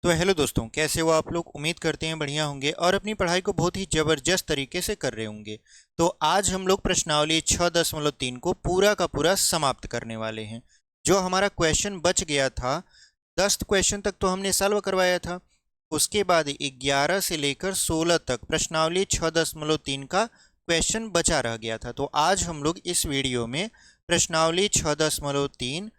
तो हेलो दोस्तों, कैसे हो आप लोग। उम्मीद करते हैं बढ़िया होंगे और अपनी पढ़ाई को बहुत ही ज़बरदस्त तरीके से कर रहे होंगे। तो आज हम लोग प्रश्नावली 6.3 को पूरा का पूरा समाप्त करने वाले हैं। जो हमारा क्वेश्चन बच गया था, 10 क्वेश्चन तक तो हमने सॉल्व करवाया था। उसके बाद 11 से लेकर 16 तक प्रश्नावली 6.3 का क्वेश्चन बचा रह गया था। तो आज हम लोग इस वीडियो में प्रश्नावली 6.3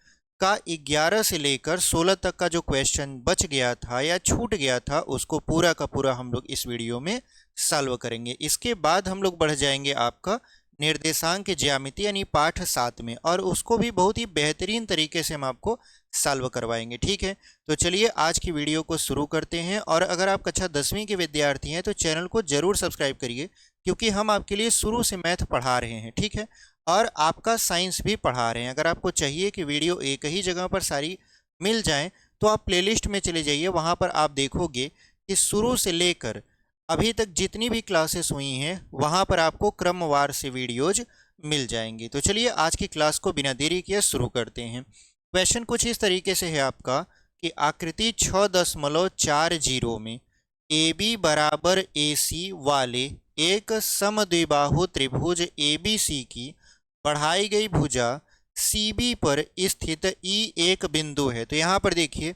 का 11 से लेकर 16 तक का जो क्वेश्चन बच गया था या छूट गया था, उसको पूरा का पूरा हम लोग इस वीडियो में सॉल्व करेंगे। इसके बाद हम लोग बढ़ जाएंगे आपका निर्देशांक ज्यामिति यानी पाठ 7 में, और उसको भी बहुत ही बेहतरीन तरीके से हम आपको सॉल्व करवाएंगे। ठीक है, तो चलिए आज की वीडियो को शुरू करते हैं। और अगर आप कक्षा 10वीं के विद्यार्थी हैं तो चैनल को जरूर सब्सक्राइब करिए, क्योंकि हम आपके लिए शुरू से मैथ पढ़ा रहे हैं। ठीक है, और आपका साइंस भी पढ़ा रहे हैं। अगर आपको चाहिए कि वीडियो एक ही जगह पर सारी मिल जाएं, तो आप प्लेलिस्ट में चले जाइए। वहां पर आप देखोगे कि शुरू से लेकर अभी तक जितनी भी क्लासेस हुई हैं, वहां पर आपको क्रमवार से वीडियोज मिल जाएंगे। तो चलिए आज की क्लास को बिना देरी किए शुरू करते हैं। क्वेश्चन कुछ इस तरीके से है आपका कि आकृति 6.40 में ए बी बराबर ए सी वाले एक समद्विबाहु त्रिभुज ए बी सी की बढ़ाई गई भुजा सी बी पर स्थित ई एक बिंदु है। तो यहाँ पर देखिए,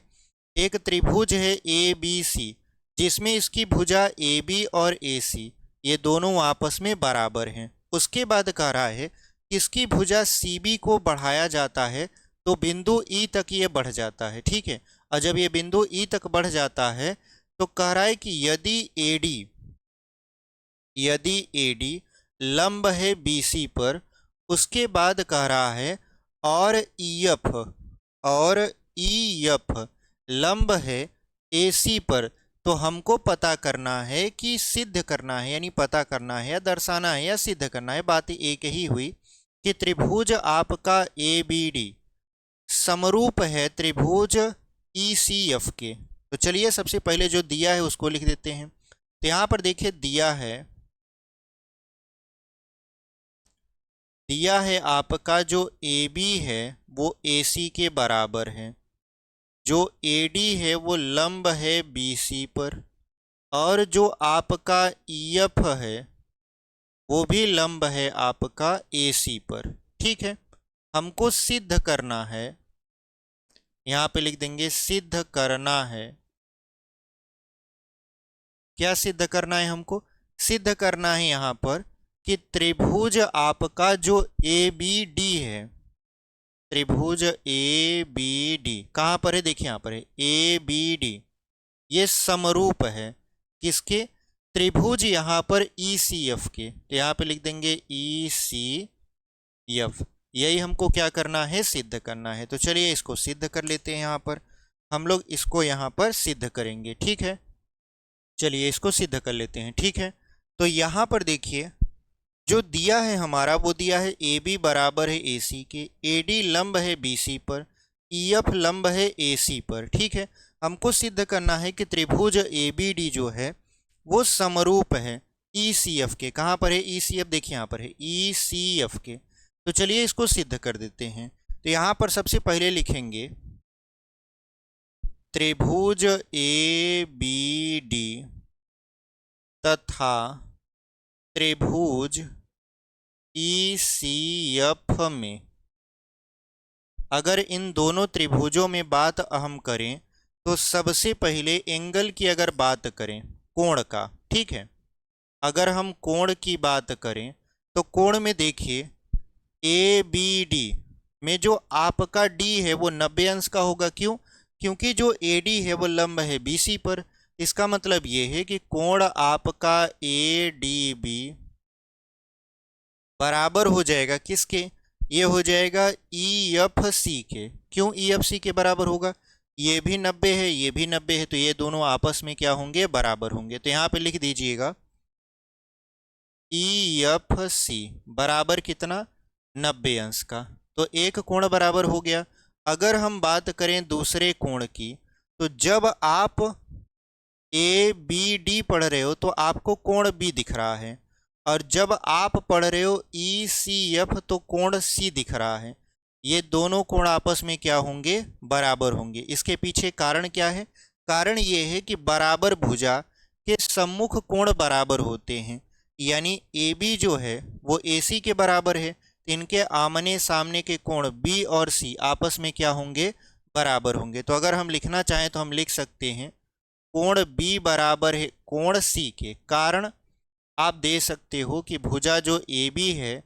एक त्रिभुज है ए बी सी, जिसमें इसकी भुजा ए बी और ए सी ये दोनों आपस में बराबर हैं। उसके बाद कह रहा है कि इसकी भुजा सी बी को बढ़ाया जाता है तो बिंदु ई तक ये बढ़ जाता है। ठीक है, और जब ये बिंदु ई तक बढ़ जाता है तो कह रहा है कि यदि एडी लंब है बीसी पर, उसके बाद कह रहा है और ईएफ लंब है एसी पर। तो हमको पता करना है कि सिद्ध करना है, यानी पता करना है या दर्शाना है या सिद्ध करना है। बात एक ही हुई कि त्रिभुज आपका ए बी डी समरूप है त्रिभुज ईसीएफ के। तो चलिए सबसे पहले जो दिया है उसको लिख देते हैं। तो यहां पर देखिए दिया है आपका जो ए बी है वो ए सी के बराबर है, जो ए डी है वो लंब है बी सी पर, और जो आपका ई एफ है वो भी लंब है आपका ए सी पर। ठीक है, हमको सिद्ध करना है, यहाँ पे लिख देंगे सिद्ध करना है। क्या सिद्ध करना है हमको? सिद्ध करना है यहाँ पर कि त्रिभुज आपका जो ए बी डी है, त्रिभुज ए बी डी कहाँ पर है? देखिए यहाँ पर है ए बी डी, ये समरूप है किसके? त्रिभुज यहाँ पर ई सी एफ के। तो यहाँ पे लिख देंगे ई सी एफ। यही हमको क्या करना है? सिद्ध करना है। तो चलिए इसको सिद्ध कर लेते हैं। यहाँ पर हम लोग इसको यहाँ पर सिद्ध करेंगे। ठीक है, चलिए इसको सिद्ध कर लेते हैं। ठीक है, तो यहाँ पर देखिए जो दिया है हमारा वो दिया है ए बी बराबर है ए सी के, ए डी लंब है बी सी पर, ई एफ लंब है ए सी पर। ठीक है, हमको सिद्ध करना है कि त्रिभुज ए बी डी जो है वो समरूप है ई सी एफ के। कहाँ पर है ई सी एफ? देखिए यहाँ पर है ई सी एफ के। तो चलिए इसको सिद्ध कर देते हैं। तो यहाँ पर सबसे पहले लिखेंगे त्रिभुज ए बी डी तथा त्रिभुज ई सी एफ में, अगर इन दोनों त्रिभुजों में बात हम करें तो सबसे पहले एंगल की अगर बात करें, कोण का, ठीक है, अगर हम कोण की बात करें तो कोण में देखिए ए बी डी में जो आपका डी है वो 90 अंश का होगा। क्यों? क्योंकि जो ए डी है वो लंब है बी सी पर। इसका मतलब ये है कि कोण आपका ए डी बी बराबर हो जाएगा किसके? ये हो जाएगा ई एफ सी के। क्यों ई एफ सी के बराबर होगा? ये भी 90 है, ये भी 90 है, तो ये दोनों आपस में क्या होंगे? बराबर होंगे। तो यहाँ पे लिख दीजिएगा ई एफ सी बराबर कितना? 90 अंश का। तो एक कोण बराबर हो गया। अगर हम बात करें दूसरे कोण की, तो जब आप ए बी डी पढ़ रहे हो तो आपको कोण बी दिख रहा है, और जब आप पढ़ रहे हो ई सी एफ तो कोण सी दिख रहा है। ये दोनों कोण आपस में क्या होंगे? बराबर होंगे। इसके पीछे कारण क्या है? कारण ये है कि बराबर भुजा के सम्मुख कोण बराबर होते हैं, यानी ए बी जो है वो ए सी के बराबर है, तो इनके आमने सामने के कोण बी और सी आपस में क्या होंगे, बराबर होंगे। तो अगर हम लिखना चाहें तो हम लिख सकते हैं कोण बी बराबर है कोण सी के। कारण आप दे सकते हो कि भुजा जो ए बी है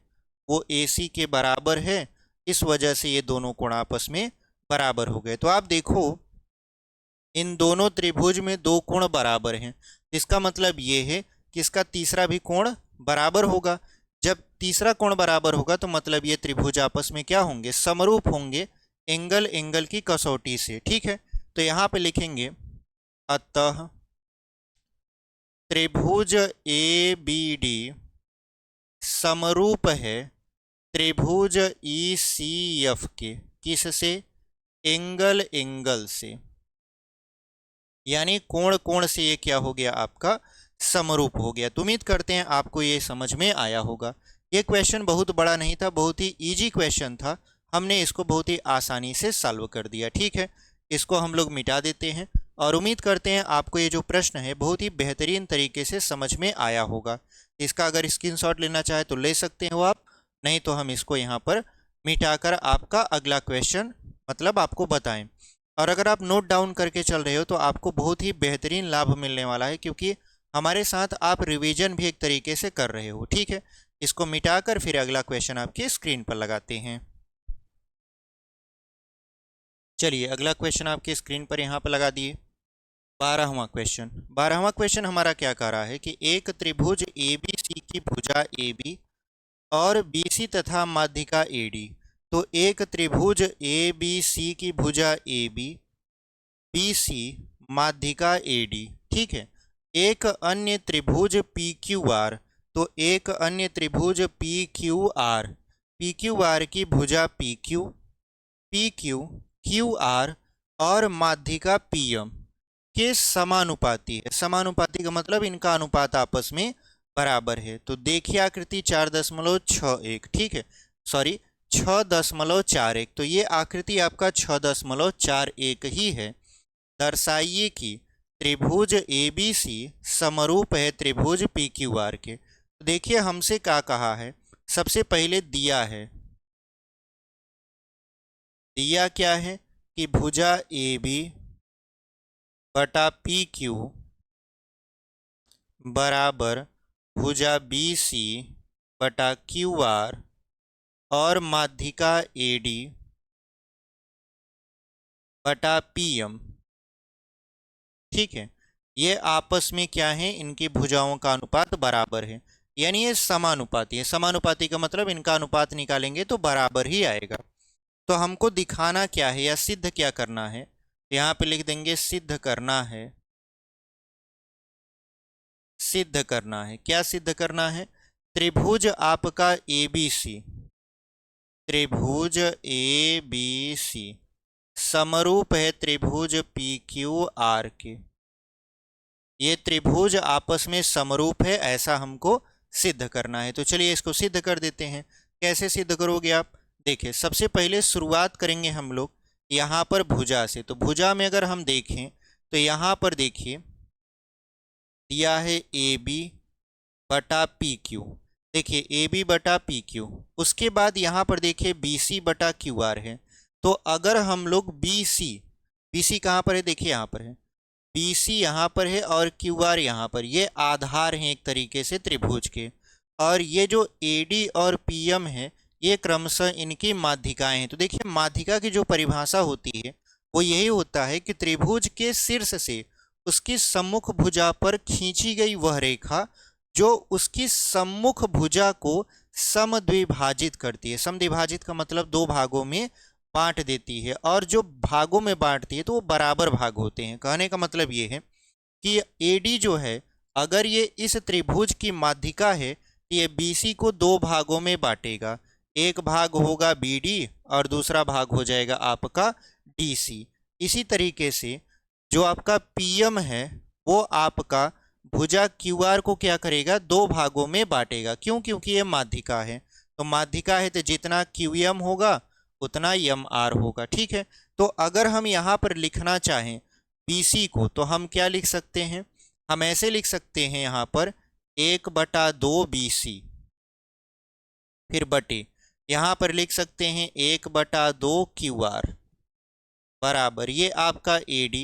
वो ए सी के बराबर है, इस वजह से ये दोनों कोण आपस में बराबर हो गए। तो आप देखो इन दोनों त्रिभुज में दो कोण बराबर हैं, इसका मतलब ये है कि इसका तीसरा भी कोण बराबर होगा। जब तीसरा कोण बराबर होगा तो मतलब ये त्रिभुज आपस में क्या होंगे, समरूप होंगे, एंगल एंगल की कसौटी से। ठीक है, तो यहाँ पे लिखेंगे अतः त्रिभुज ए बी डी समरूप है त्रिभुज ई सी एफ के। किससे, एंगल एंगल से, यानी कोण कोण से ये क्या हो गया, आपका समरूप हो गया। तो उम्मीद करते हैं आपको ये समझ में आया होगा। ये क्वेश्चन बहुत बड़ा नहीं था, बहुत ही इजी क्वेश्चन था, हमने इसको बहुत ही आसानी से सॉल्व कर दिया। ठीक है, इसको हम लोग मिटा देते हैं और उम्मीद करते हैं आपको ये जो प्रश्न है बहुत ही बेहतरीन तरीके से समझ में आया होगा। इसका अगर स्क्रीनशॉट लेना चाहे तो ले सकते हो आप, नहीं तो हम इसको यहाँ पर मिटाकर आपका अगला क्वेश्चन मतलब आपको बताएं। और अगर आप नोट डाउन करके चल रहे हो तो आपको बहुत ही बेहतरीन लाभ मिलने वाला है, क्योंकि हमारे साथ आप रिवीजन भी एक तरीके से कर रहे हो। ठीक है, इसको मिटाकर फिर अगला क्वेश्चन आपके स्क्रीन पर लगाते हैं। चलिए अगला क्वेश्चन आपके स्क्रीन पर यहाँ पर लगा दिए। 12वां क्वेश्चन। 12वां क्वेश्चन हमारा क्या कह रहा है कि एक त्रिभुज ए बी सी की भुजा ए बी और बी सी तथा माध्यिका ए डी। तो एक त्रिभुज ए बी सी की भुजा ए बी, बी सी माध्यिका ए डी। ठीक है, एक अन्य त्रिभुज पी क्यू आर। तो एक अन्य त्रिभुज P Q R, P Q R की भुजा P Q, P Q, Q R और माध्यिका पी एम के समानुपाती है। समानुपाती का मतलब इनका अनुपात आपस में बराबर है। तो देखिए आकृति 4.61। ठीक है, सॉरी 6.41। तो ये आकृति आपका 6.41 ही है। दर्शाइए कि त्रिभुज ए बी सी समरूप है त्रिभुज पी क्यू आर के। तो देखिए हमसे क्या कहा है, सबसे पहले दिया है, दिया क्या है कि भुजा ए बी बटा पी क्यू बराबर भुजा बी सी बटा क्यू आर और माध्यिका ए डी बटा पी एम। ठीक है, ये आपस में क्या है, इनकी भुजाओं का अनुपात बराबर है, यानी ये समानुपाती है। समानुपाती का मतलब इनका अनुपात निकालेंगे तो बराबर ही आएगा। तो हमको दिखाना क्या है या सिद्ध क्या करना है, यहाँ पे लिख देंगे सिद्ध करना है। सिद्ध करना है, क्या सिद्ध करना है, त्रिभुज आपका ए बी सी, त्रिभुज ए बी सी समरूप है त्रिभुज पी क्यू आर के। ये त्रिभुज आपस में समरूप है, ऐसा हमको सिद्ध करना है। तो चलिए इसको सिद्ध कर देते हैं। कैसे सिद्ध करोगे आप, देखिए सबसे पहले शुरुआत करेंगे हम लोग यहाँ पर भुजा से। तो भुजा में अगर हम देखें तो यहाँ पर देखिए दिया है ए बी बटा पी क्यू। देखिए ए बी बटा पी क्यू, उसके बाद यहाँ पर देखिए बी सी बटा क्यू आर है। तो अगर हम लोग बी सी कहाँ पर है, देखिए यहाँ पर है, बी सी यहाँ पर है और क्यू आर यहाँ पर, ये आधार हैं एक तरीके से त्रिभुज के। और ये जो ए डी और पी एम है ये क्रमशः इनकी माध्यिकाएं हैं। तो देखिए माध्यिका की जो परिभाषा होती है वो यही होता है कि त्रिभुज के शीर्ष से उसकी सम्मुख भुजा पर खींची गई वह रेखा जो उसकी सम्मुख भुजा को समद्विभाजित करती है। समद्विभाजित का मतलब दो भागों में बांट देती है, और जो भागों में बांटती है तो वो बराबर भाग होते हैं। कहने का मतलब ये है कि ए डी जो है अगर ये इस त्रिभुज की माध्यिका है तो ये बी सी को दो भागों में बांटेगा, एक भाग होगा बी डी और दूसरा भाग हो जाएगा आपका डी सी। इसी तरीके से जो आपका पी एम है वो आपका भुजा क्यू आर को क्या करेगा, दो भागों में बांटेगा। क्यों, क्योंकि ये माध्यिका है। तो माध्यिका है तो जितना क्यू एम होगा उतना एम आर होगा। ठीक है, तो अगर हम यहाँ पर लिखना चाहें BC को, तो हम क्या लिख सकते हैं, हम ऐसे लिख सकते हैं यहाँ पर 1/2 BC, फिर बटे यहाँ पर लिख सकते हैं 1/2 QR बराबर ये आपका AD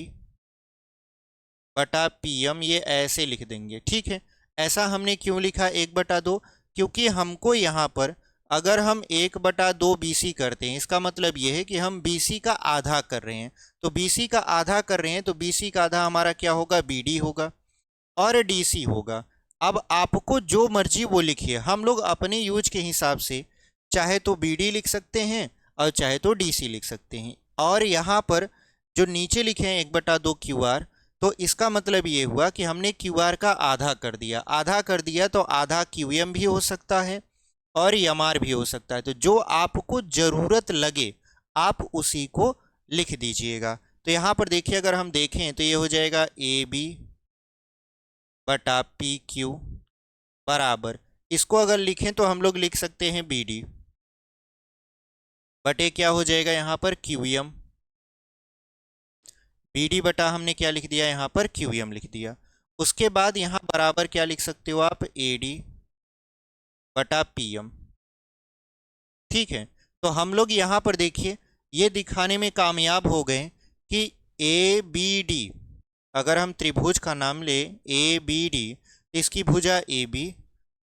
बटा PM, ये ऐसे लिख देंगे। ठीक है, ऐसा हमने क्यों लिखा 1/2, क्योंकि हमको यहाँ पर अगर हम 1/2 BC करते हैं, इसका मतलब ये है कि हम BC का आधा कर रहे हैं। तो BC का आधा कर रहे हैं तो BC का आधा हमारा क्या होगा, BD होगा और DC होगा। अब आपको जो मर्जी वो लिखिए, हम लोग अपने यूज के हिसाब से चाहे तो BD लिख सकते हैं और चाहे तो DC लिख सकते हैं। और यहाँ पर जो नीचे लिखे हैं 1/2 QR, तो इसका मतलब ये हुआ कि हमने QR का आधा कर दिया। आधा कर दिया तो आधा QM भी हो सकता है और MR भी हो सकता है। तो जो आपको ज़रूरत लगे आप उसी को लिख दीजिएगा। तो यहाँ पर देखिए, अगर हम देखें तो ये हो जाएगा AB बटा PQ बराबर, इसको अगर लिखें तो हम लोग लिख सकते हैं BD बटे क्या हो जाएगा यहाँ पर QM। BD बटा हमने क्या लिख दिया यहाँ पर, QM लिख दिया। उसके बाद यहाँ बराबर क्या लिख सकते हो आप, AD बटा PM। ठीक है, तो हम लोग यहाँ पर देखिए ये दिखाने में कामयाब हो गए कि ABD, अगर हम त्रिभुज का नाम ले ABD, इसकी भुजा AB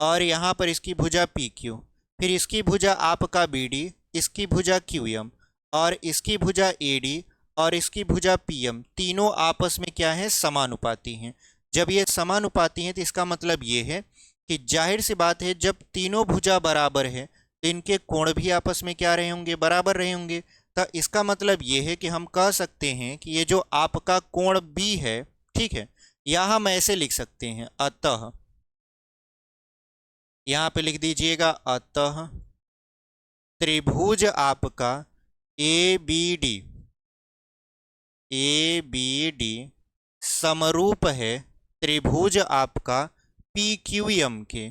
और यहाँ पर इसकी भुजा PQ, फिर इसकी भुजा आपका BD, इसकी भुजा QM और इसकी भुजा AD और इसकी भुजा PM, तीनों आपस में क्या है, समानुपाती हैं। जब ये समानुपाती हैं तो इसका मतलब ये है कि जाहिर सी बात है जब तीनों भुजा बराबर है तो इनके कोण भी आपस में क्या रहे होंगे, बराबर रहे होंगे। तो इसका मतलब ये है कि हम कह सकते हैं कि ये जो आपका कोण B है, ठीक है, यहाँ हम ऐसे लिख सकते हैं, अतः यहाँ पे लिख दीजिएगा, अतः त्रिभुज आपका ABD समरूप है त्रिभुज आपका PQM के।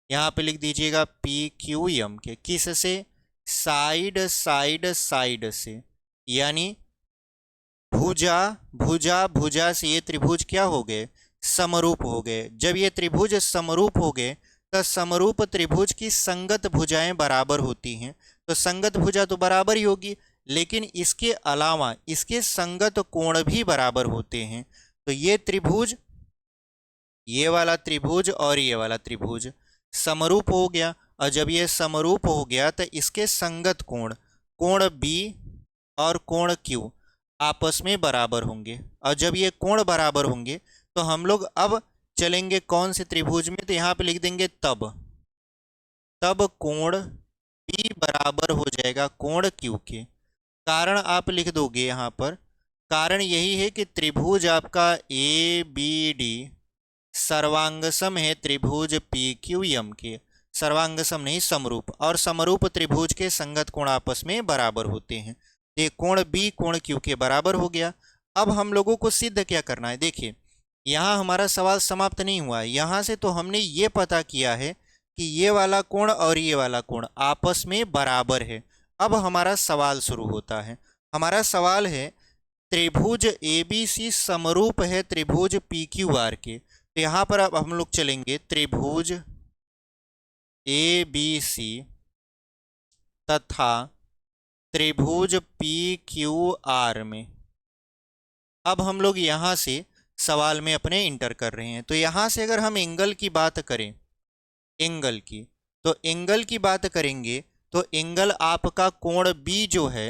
यहाँ पे लिख दीजिएगा PQM के, किस से, साइड से, यानी भुजा से ये त्रिभुज क्या हो गए, समरूप हो गए। जब ये त्रिभुज समरूप हो गए तो समरूप त्रिभुज की संगत भुजाएं बराबर होती हैं। तो संगत भुजा तो बराबर ही होगी, लेकिन इसके अलावा इसके संगत कोण भी बराबर होते हैं। तो ये त्रिभुज, ये वाला त्रिभुज और ये वाला त्रिभुज समरूप हो गया, और जब ये समरूप हो गया तो इसके संगत कोण, कोण B और कोण Q आपस में बराबर होंगे। और जब ये कोण बराबर होंगे तो हम लोग अब चलेंगे कौन से त्रिभुज में, तो यहाँ पे लिख देंगे तब कोण B बराबर हो जाएगा कोण Q के। कारण आप लिख दोगे यहाँ पर, कारण यही है कि त्रिभुज आपका ABD सर्वांगसम है त्रिभुज PQM के, सर्वांगसम नहीं समरूप, और समरूप त्रिभुज के संगत कोण आपस में बराबर होते हैं। ये कोण B कोण Q के बराबर हो गया। अब हम लोगों को सिद्ध क्या करना है, देखिए यहाँ हमारा सवाल समाप्त नहीं हुआ है। यहाँ से तो हमने ये पता किया है कि ये वाला कोण और ये वाला कोण आपस में बराबर है। अब हमारा सवाल शुरू होता है। हमारा सवाल है त्रिभुज ABC समरूप है त्रिभुज PQR के। तो यहाँ पर अब हम लोग चलेंगे त्रिभुज ABC तथा त्रिभुज PQR में। अब हम लोग यहाँ से सवाल में अपने इंटर कर रहे हैं। तो यहाँ से अगर हम एंगल की बात करें, एंगल की, तो एंगल की बात करेंगे तो एंगल आपका कोण B जो है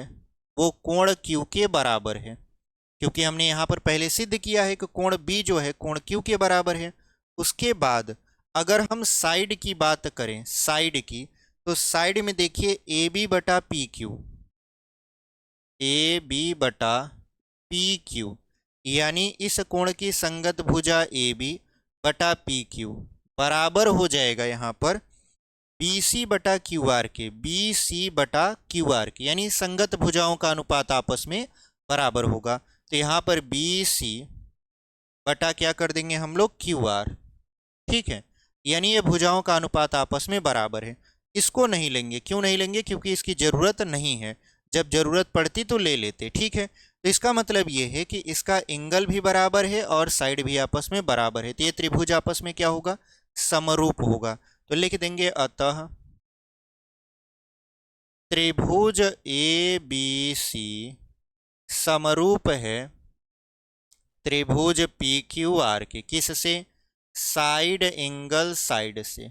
वो कोण Q के बराबर है, क्योंकि हमने यहाँ पर पहले सिद्ध किया है कि कोण B जो है कोण Q के बराबर है। उसके बाद अगर हम साइड की बात करें, साइड की, तो साइड में देखिए AB बटा PQ, AB बटा PQ, यानी इस कोण की संगत भुजा AB बटा PQ बराबर हो जाएगा यहाँ पर BC बटा QR के, BC बटा QR के, यानी संगत भुजाओं का अनुपात आपस में बराबर होगा। तो यहाँ पर BC बटा क्या कर देंगे हम लोग, QR। ठीक है, यानी ये भुजाओं का अनुपात आपस में बराबर है। इसको नहीं लेंगे, क्यों नहीं लेंगे, क्योंकि इसकी ज़रूरत नहीं है, जब ज़रूरत पड़ती तो ले लेते। ठीक है, तो इसका मतलब ये है कि इसका एंगल भी बराबर है और साइड भी आपस में बराबर है, तो ये त्रिभुज आपस में क्या होगा, समरूप होगा। तो लिख देंगे अतः त्रिभुज ए बी सी समरूप है त्रिभुज पी क्यू आर के, किससे, साइड एंगल साइड से,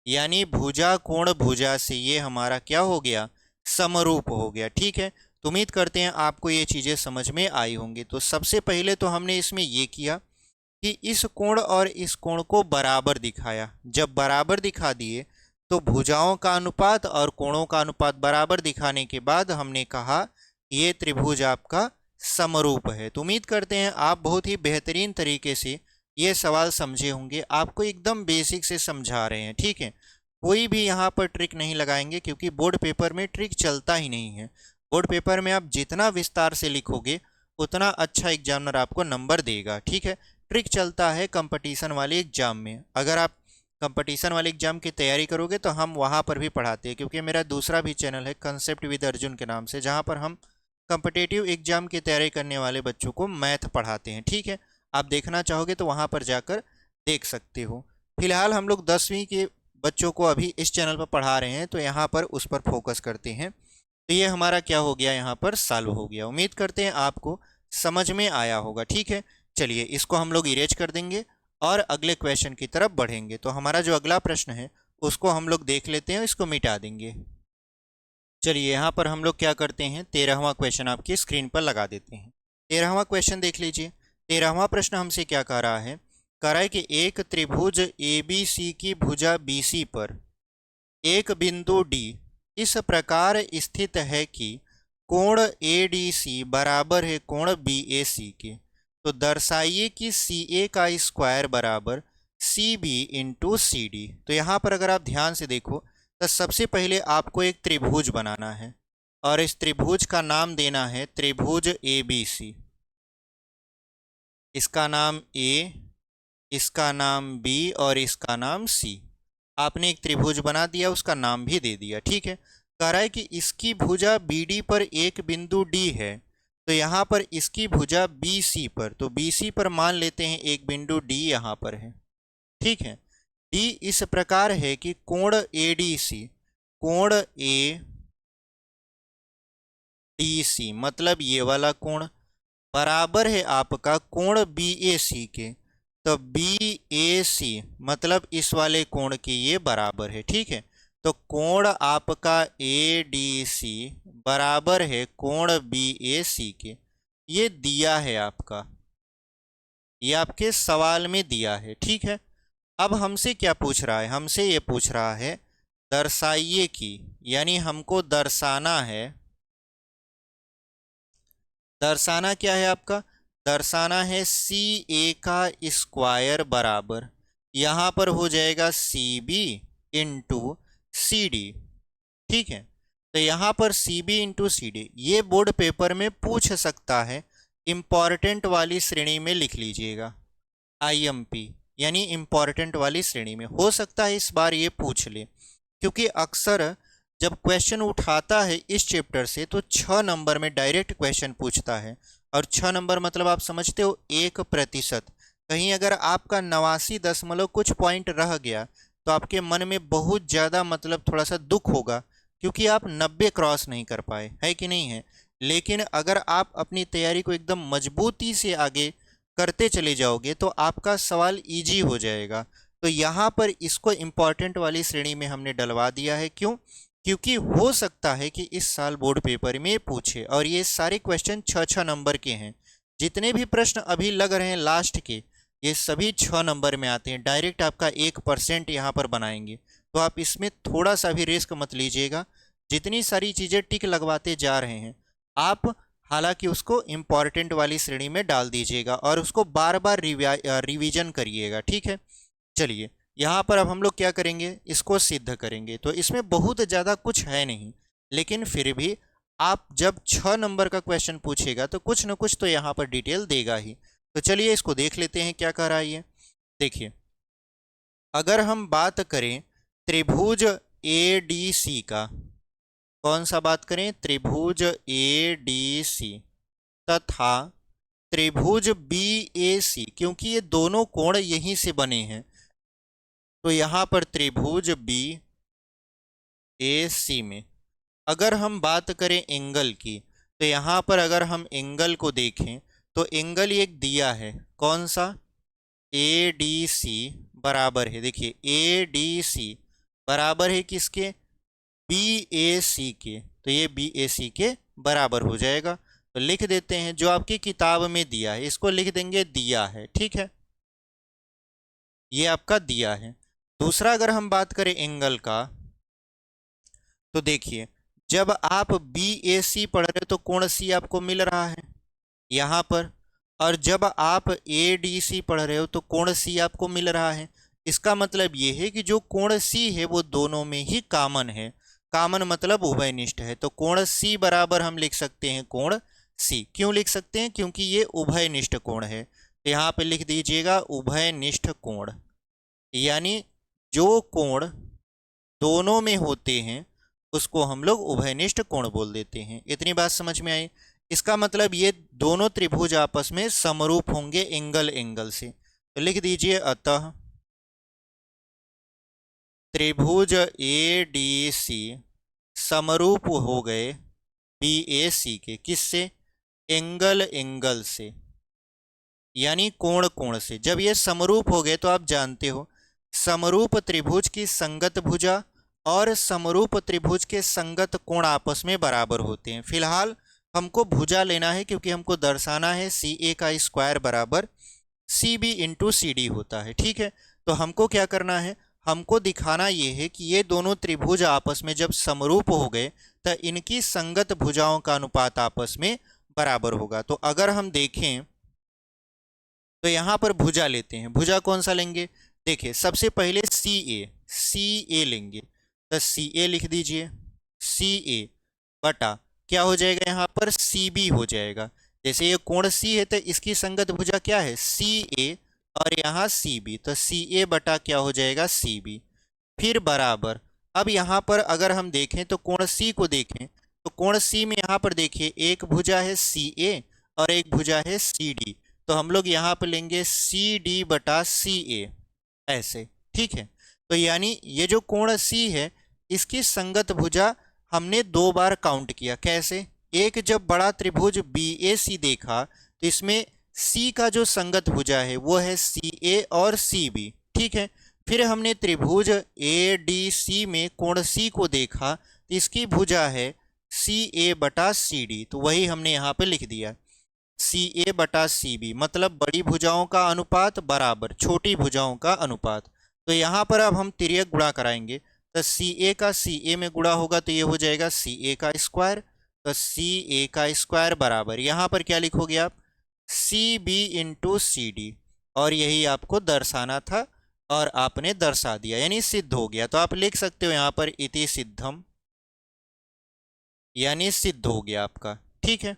यानी भुजा कोण भुजा से ये हमारा क्या हो गया, समरूप हो गया। ठीक है, तो उम्मीद करते हैं आपको ये चीज़ें समझ में आई होंगी। तो सबसे पहले तो हमने इसमें ये किया कि इस कोण और इस कोण को बराबर दिखाया। जब बराबर दिखा दिए तो भुजाओं का अनुपात और कोणों का अनुपात बराबर दिखाने के बाद हमने कहा ये त्रिभुज आपका समरूप है। तो उम्मीद करते हैं आप बहुत ही बेहतरीन तरीके से ये सवाल समझे होंगे। आपको एकदम बेसिक से समझा रहे हैं, ठीक है, कोई भी यहाँ पर ट्रिक नहीं लगाएंगे, क्योंकि बोर्ड पेपर में ट्रिक चलता ही नहीं है। बोर्ड पेपर में आप जितना विस्तार से लिखोगे उतना अच्छा एग्जामिनर आपको नंबर देगा। ठीक है, ट्रिक चलता है कंपटीशन वाले एग्जाम में। अगर आप कंपटीशन वाले एग्जाम की तैयारी करोगे तो हम वहाँ पर भी पढ़ाते हैं, क्योंकि मेरा दूसरा भी चैनल है कंसेप्ट विद अर्जुन के नाम से, जहाँ पर हम कंपटीटिव एग्जाम की तैयारी करने वाले बच्चों को मैथ पढ़ाते हैं। ठीक है, आप देखना चाहोगे तो वहाँ पर जाकर देख सकते हो। फिलहाल हम लोग 10वीं के बच्चों को अभी इस चैनल पर पढ़ा रहे हैं, तो यहाँ पर उस पर फोकस करते हैं। तो ये हमारा क्या हो गया, यहाँ पर सॉल्व हो गया। उम्मीद करते हैं आपको समझ में आया होगा। ठीक है, चलिए इसको हम लोग इरेज कर देंगे और अगले क्वेश्चन की तरफ बढ़ेंगे। तो हमारा जो अगला प्रश्न है उसको हम लोग देख लेते हैं, इसको मिटा देंगे। चलिए यहाँ पर हम लोग क्या करते हैं, 13वां क्वेश्चन आपकी स्क्रीन पर लगा देते हैं। 13वां क्वेश्चन देख लीजिए। 13वां प्रश्न हमसे क्या कह रहा है, कह रहा है कि एक त्रिभुज ए बी सी की भुजा बी सी पर एक बिंदु डी इस प्रकार स्थित है कि कोण ए डी सी बराबर है कोण बी ए सी के, तो दर्शाइए कि सी ए का स्क्वायर बराबर C B into C D. तो यहाँ पर अगर आप ध्यान से देखो तो सबसे पहले आपको एक त्रिभुज बनाना है और इस त्रिभुज का नाम देना है त्रिभुज ए बी सी। इसका नाम ए, इसका नाम बी और इसका नाम सी। आपने एक त्रिभुज बना दिया, उसका नाम भी दे दिया। ठीक है, कह रहा है कि इसकी भुजा बी डी पर एक बिंदु डी है, तो यहाँ पर इसकी भुजा बी सी पर, तो बी सी पर मान लेते हैं एक बिंदु डी यहाँ पर है। ठीक है, डी इस प्रकार है कि कोण ए डी सी, कोण ए डी सी मतलब ये वाला कोण बराबर है आपका कोण बी ए सी के, तो बी ए सी मतलब इस वाले कोण के ये बराबर है। ठीक है, तो कोण आपका ए डी सी बराबर है कोण बी ए सी के, ये दिया है आपका, ये आपके सवाल में दिया है। ठीक है, अब हमसे क्या पूछ रहा है, हमसे ये पूछ रहा है दर्शाइए कि, यानी हमको दर्शाना है, दर्शाना क्या है आपका, दर्शाना है सी ए का स्क्वायर बराबर, यहाँ पर हो जाएगा C B into C D. ठीक है, तो यहाँ पर C B into C D ये बोर्ड पेपर में पूछ सकता है, इंपॉर्टेंट वाली श्रेणी में लिख लीजिएगा, आईएमपी यानी इंपॉर्टेंट वाली श्रेणी में हो सकता है इस बार ये पूछ ले, क्योंकि अक्सर जब क्वेश्चन उठाता है इस चैप्टर से तो 6 नंबर में डायरेक्ट क्वेश्चन पूछता है, और 6 नंबर मतलब आप समझते हो 1%। कहीं अगर आपका 89 कुछ पॉइंट रह गया तो आपके मन में बहुत ज़्यादा मतलब थोड़ा सा दुख होगा, क्योंकि आप 90 क्रॉस नहीं कर पाए, है कि नहीं है। लेकिन अगर आप अपनी तैयारी को एकदम मजबूती से आगे करते चले जाओगे तो आपका सवाल इजी हो जाएगा। तो यहाँ पर इसको इम्पॉर्टेंट वाली श्रेणी में हमने डलवा दिया है। क्यों, क्योंकि हो सकता है कि इस साल बोर्ड पेपर में पूछे, और ये सारे क्वेश्चन 6-6 नंबर के हैं। जितने भी प्रश्न अभी लग रहे हैं लास्ट के, ये सभी 6 नंबर में आते हैं। डायरेक्ट आपका 1% यहाँ पर बनाएंगे, तो आप इसमें थोड़ा सा भी रिस्क मत लीजिएगा। जितनी सारी चीज़ें टिक लगवाते जा रहे हैं आप, हालांकि उसको इम्पॉर्टेंट वाली श्रेणी में डाल दीजिएगा और उसको बार बार रिवीजन करिएगा। ठीक है, चलिए यहाँ पर अब हम लोग क्या करेंगे, इसको सिद्ध करेंगे। तो इसमें बहुत ज़्यादा कुछ है नहीं, लेकिन फिर भी आप जब 6 नंबर का क्वेश्चन पूछेगा तो कुछ ना कुछ तो यहाँ पर डिटेल देगा ही। तो चलिए इसको देख लेते हैं क्या कह रहा है ये। देखिए, अगर हम बात करें त्रिभुज ए डी सी का, कौन सा बात करें, त्रिभुज ए डी सी, तथा त्रिभुज BAC, क्योंकि ये दोनों कोण यहीं से बने हैं, तो यहाँ पर त्रिभुज BAC में अगर हम बात करें एंगल की, तो यहाँ पर अगर हम एंगल को देखें तो एंगल एक दिया है, कौन सा, ADC बराबर है, देखिए ADC बराबर है किसके, BAC के, तो ये BAC के बराबर हो जाएगा। तो लिख देते हैं जो आपकी किताब में दिया है, इसको लिख देंगे दिया है, ठीक है, ये आपका दिया है। दूसरा अगर हम बात करें एंगल का, तो देखिए जब आप BAC पढ़ रहे हो तो कोण C आपको मिल रहा है यहाँ पर, और जब आप ADC पढ़ रहे हो तो कोण C आपको मिल रहा है। इसका मतलब ये है कि जो कोण C है वो दोनों में ही कॉमन है, कॉमन मतलब उभयनिष्ठ है, तो कोण C बराबर हम लिख सकते हैं कोण C। क्यों लिख सकते हैं, क्योंकि ये उभयनिष्ठ कोण है, तो यहाँ पे लिख दीजिएगा उभयनिष्ठ कोण, यानी जो कोण दोनों में होते हैं उसको हम लोग उभयनिष्ठ कोण बोल देते हैं। इतनी बात समझ में आई। इसका मतलब ये दोनों त्रिभुज आपस में समरूप होंगे एंगल एंगल से, तो लिख दीजिए अतः त्रिभुज ADC समरूप हो गए BAC के, किससे, एंगल एंगल से, यानी कोण कोण से। जब ये समरूप हो गए तो आप जानते हो समरूप त्रिभुज की संगत भुजा और समरूप त्रिभुज के संगत कोण आपस में बराबर होते हैं। फिलहाल हमको भुजा लेना है क्योंकि हमको दर्शाना है CA का स्क्वायर बराबर CB इंटू CD होता है, ठीक है। तो हमको क्या करना है, हमको दिखाना ये है कि ये दोनों त्रिभुज आपस में जब समरूप हो गए तो इनकी संगत भुजाओं का अनुपात आपस में बराबर होगा। तो अगर हम देखें तो यहाँ पर भुजा लेते हैं, भुजा कौन सा लेंगे, देखिए सबसे पहले CA लेंगे, तो CA लिख दीजिए, CA बटा क्या हो जाएगा यहाँ पर CB हो जाएगा। जैसे ये कोण C है तो इसकी संगत भुजा क्या है CA और यहाँ CB, तो CA बटा क्या हो जाएगा CB, फिर बराबर। अब यहाँ पर अगर हम देखें तो कोण C को देखें तो कोण C में यहाँ पर देखिए एक भुजा है CA और एक भुजा है CD, तो हम लोग यहाँ पर लेंगे CD बटा CA ऐसे, ठीक है। तो यानी ये जो कोण C है इसकी संगत भुजा हमने दो बार काउंट किया, कैसे, एक जब बड़ा त्रिभुज BAC देखा तो इसमें C का जो संगत भुजा है वो है CA और CB, ठीक है। फिर हमने त्रिभुज ADC में कोण C को देखा तो इसकी भुजा है CA बटा CD, तो वही हमने यहाँ पे लिख दिया CA बटा CB, मतलब बड़ी भुजाओं का अनुपात बराबर छोटी भुजाओं का अनुपात। तो यहाँ पर अब हम तिर्यक गुणा कराएंगे, तो CA का CA में गुणा होगा तो ये हो जाएगा CA का स्क्वायर, तो CA का स्क्वायर बराबर यहाँ पर क्या लिखोगे आप CB इंटू CD, और यही आपको दर्शाना था और आपने दर्शा दिया यानी सिद्ध हो गया। तो आप लिख सकते हो यहाँ पर इति सिद्धम, यानी सिद्ध हो गया आपका, ठीक है।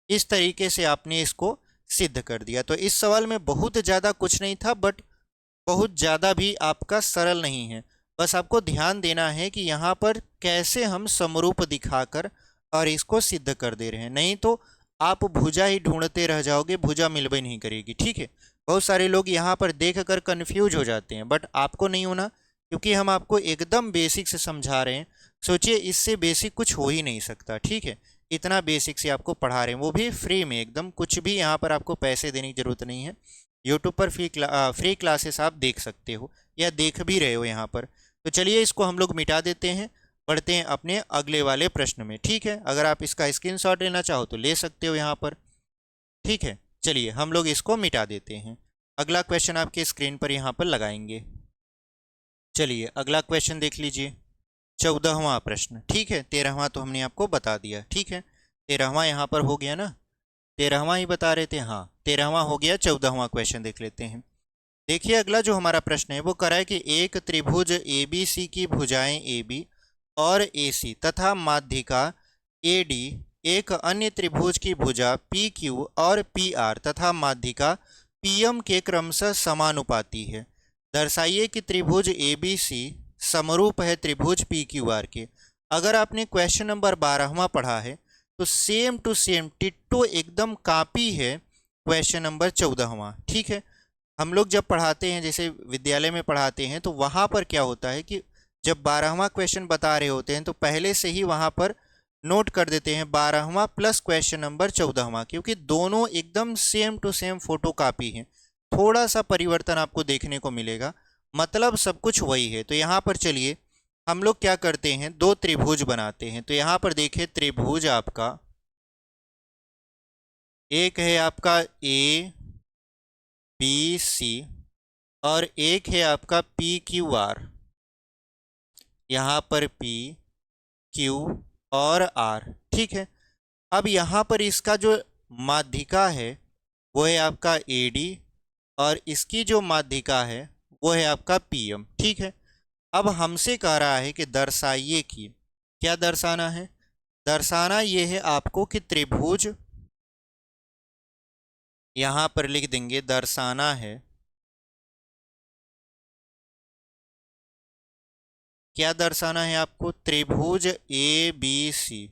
इस तरीके से आपने इसको सिद्ध कर दिया। तो इस सवाल में बहुत ज़्यादा कुछ नहीं था, बट बहुत ज़्यादा भी आपका सरल नहीं है, बस आपको ध्यान देना है कि यहाँ पर कैसे हम समरूप दिखाकर और इसको सिद्ध कर दे रहे हैं, नहीं तो आप भुजा ही ढूंढते रह जाओगे, भुजा मिलबे नहीं करेगी, ठीक है। बहुत सारे लोग यहाँ पर देख कर कन्फ्यूज हो जाते हैं, बट आपको नहीं होना, क्योंकि हम आपको एकदम बेसिक से समझा रहे हैं। सोचिए इससे बेसिक कुछ हो ही नहीं सकता, ठीक है। इतना बेसिक से आपको पढ़ा रहे हैं, वो भी फ्री में एकदम, कुछ भी यहाँ पर आपको पैसे देने की ज़रूरत नहीं है। यूट्यूब पर फ्री क्लासेस आप देख सकते हो या देख भी रहे हो यहाँ पर। तो चलिए इसको हम लोग मिटा देते हैं, बढ़ते हैं अपने अगले वाले प्रश्न में, ठीक है। अगर आप इसका स्क्रीनशॉट लेना चाहो तो ले सकते हो यहाँ पर, ठीक है। चलिए हम लोग इसको मिटा देते हैं, अगला क्वेश्चन आपके स्क्रीन पर यहाँ पर लगाएंगे। चलिए अगला क्वेश्चन देख लीजिए, 14वां प्रश्न, ठीक है। 13वां तो हमने आपको बता दिया, ठीक है। 13वां यहाँ पर हो गया ना, 13वां ही बता रहे थे, हाँ 13वां हो गया। 14वां क्वेश्चन देख लेते हैं। देखिए अगला जो हमारा प्रश्न है वो करा है कि एक त्रिभुज ABC की भुजाएं AB और AC तथा माध्यिका AD एक अन्य त्रिभुज की भुजा PQ और PR तथा माध्यिका PM के क्रमशः समानुपाती है। दर्शाइए कि त्रिभुज ABC समरूप है त्रिभुज PQR के। अगर आपने क्वेश्चन नंबर 12वां पढ़ा है तो सेम टू सेम टिट्टो एकदम कॉपी है क्वेश्चन नंबर 14वां। ठीक है, हम लोग जब पढ़ाते हैं, जैसे विद्यालय में पढ़ाते हैं, तो वहाँ पर क्या होता है कि जब 12वां क्वेश्चन बता रहे होते हैं तो पहले से ही वहाँ पर नोट कर देते हैं 12वां प्लस क्वेश्चन नंबर 14वां, क्योंकि दोनों एकदम same to same photo copy हैं। थोड़ा सा परिवर्तन आपको देखने को मिलेगा, मतलब सब कुछ वही है। तो यहाँ पर चलिए हम लोग क्या करते हैं, दो त्रिभुज बनाते हैं। तो यहाँ पर देखिए त्रिभुज आपका एक है आपका ए बी सी और एक है आपका पी क्यू आर। यहाँ पर पी क्यू और आर। ठीक है, अब यहाँ पर इसका जो माध्यिका है वो है आपका ए डी और इसकी जो माध्यिका है वो है आपका पी एम। ठीक है, अब हमसे कह रहा है कि दर्शाइए कि, क्या दर्शाना है, दर्शाना ये है आपको कि त्रिभुज, यहाँ पर लिख देंगे दर्शाना है, क्या दर्शाना है आपको, त्रिभुज ए बी सी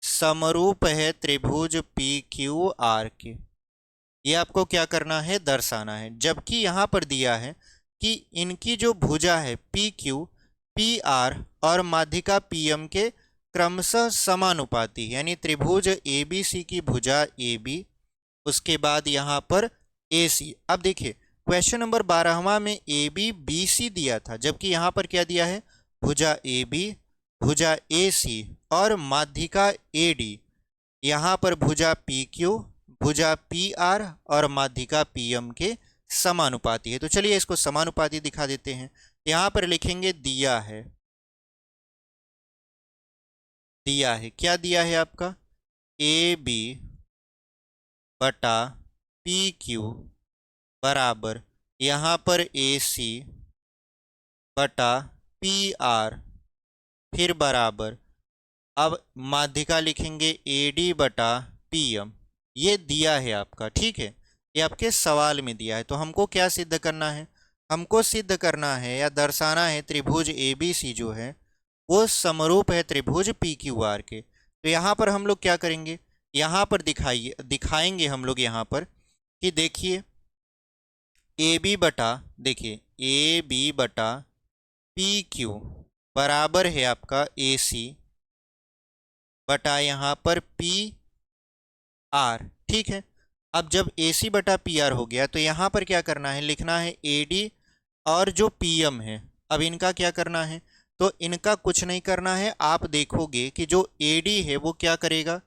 समरूप है त्रिभुज पी क्यू आर के। ये आपको क्या करना है, दर्शाना है। जबकि यहाँ पर दिया है कि इनकी जो भुजा है पी क्यू पी आर और माध्यिका पी एम के क्रमशः समानुपाती, यानी त्रिभुज ए बी सी की भुजा ए बी, उसके बाद यहाँ पर ए सी। अब देखिए क्वेश्चन नंबर 12वां में ए बी बी सी दिया था, जबकि यहाँ पर क्या दिया है, भुजा ए बी, भुजा ए सी और माध्यिका ए डी। यहाँ पर भुजा पी क्यू, भुजा पी आर और माध्यिका पी एम के समानुपाती है। तो चलिए इसको समानुपाती दिखा देते हैं। यहाँ पर लिखेंगे दिया है, दिया है, क्या दिया है आपका, ए बी बटा पी क्यू बराबर यहाँ पर ए सी बटा पी आर, फिर बराबर, अब माध्यिका लिखेंगे ए डी बटा पी एम। ये दिया है आपका। ठीक है, ये आपके सवाल में दिया है। तो हमको क्या सिद्ध करना है, हमको सिद्ध करना है या दर्शाना है त्रिभुज ए बी सी जो है वो समरूप है त्रिभुज पी क्यू आर के। तो यहाँ पर हम लोग क्या करेंगे, यहाँ पर दिखाएंगे हम लोग यहाँ पर कि देखिए ए बी बटा, देखिए ए बी बटा पी क्यू बराबर है आपका ए सी बटा यहाँ पर पी आर। ठीक है, अब जब ए सी बटा पी आर हो गया तो यहाँ पर क्या करना है, लिखना है ए डी और जो पी एम है, अब इनका क्या करना है, तो इनका कुछ नहीं करना है। आप देखोगे कि जो ए डी है वो क्या करेगा,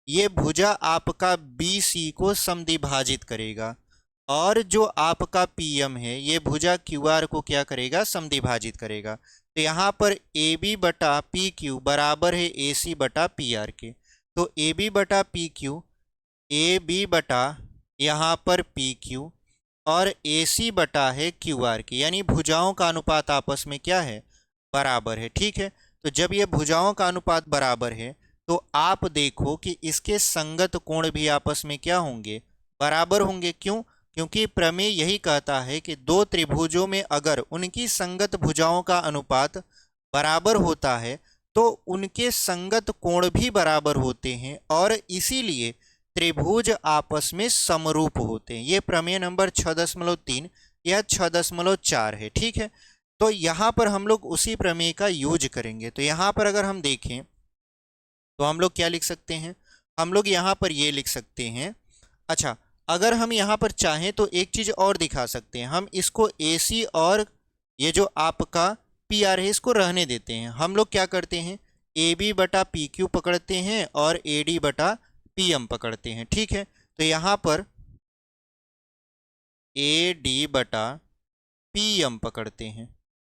ये भुजा आपका बी सी को समद्विभाजित करेगा और जो आपका पी एम है ये भुजा क्यू आर को क्या करेगा, समद्विभाजित करेगा। तो यहाँ पर ए बी बटा पी क्यू बराबर है ए सी बटा पी आर के। तो ए बी बटा पी क्यू, ए बी बटा यहाँ पर पी क्यू और ए सी बटा है क्यू आर की, यानी भुजाओं का अनुपात आपस में क्या है, बराबर है। ठीक है, तो जब ये भुजाओं का अनुपात बराबर है तो आप देखो कि इसके संगत कोण भी आपस में क्या होंगे, बराबर होंगे। क्यों, क्योंकि प्रमेय यही कहता है कि दो त्रिभुजों में अगर उनकी संगत भुजाओं का अनुपात बराबर होता है तो उनके संगत कोण भी बराबर होते हैं और इसीलिए त्रिभुज आपस में समरूप होते हैं। ये प्रमेय नंबर 6.3 या 6.4 है। ठीक है, तो यहाँ पर हम लोग उसी प्रमेय का यूज करेंगे। तो यहाँ पर अगर हम देखें तो हम लोग क्या लिख सकते हैं, हम लोग यहाँ पर ये लिख सकते हैं, अच्छा अगर हम यहाँ पर चाहें तो एक चीज़ और दिखा सकते हैं, हम इसको ए सी और ये जो आपका पी आर है इसको रहने देते हैं। हम लोग क्या करते हैं, ए बी बटा पी क्यू पकड़ते हैं और ए डी बटा पी एम पकड़ते हैं। ठीक है, तो यहाँ पर ए डी बटा पी एम पकड़ते हैं।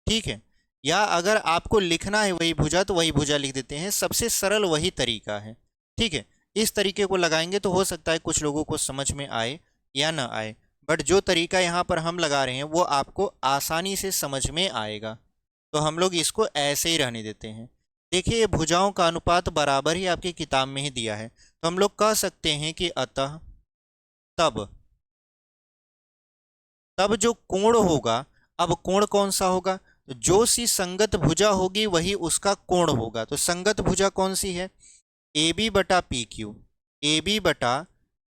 ठीक है, या अगर आपको लिखना है वही भुजा तो वही भुजा लिख देते हैं, सबसे सरल वही तरीका है। ठीक है, इस तरीके को लगाएंगे तो हो सकता है कुछ लोगों को समझ में आए या ना आए, बट जो तरीका यहाँ पर हम लगा रहे हैं वो आपको आसानी से समझ में आएगा। तो हम लोग इसको ऐसे ही रहने देते हैं। देखिए ये भुजाओं का अनुपात बराबर ही आपकी किताब में ही दिया है, तो हम लोग कह सकते हैं कि अतः तब तब जो कोण होगा, अब कोण कौन सा होगा, तो जो सी संगत भुजा होगी वही उसका कोण होगा। तो संगत भुजा कौन सी है, ए बी बटा पी क्यू, ए बी बटा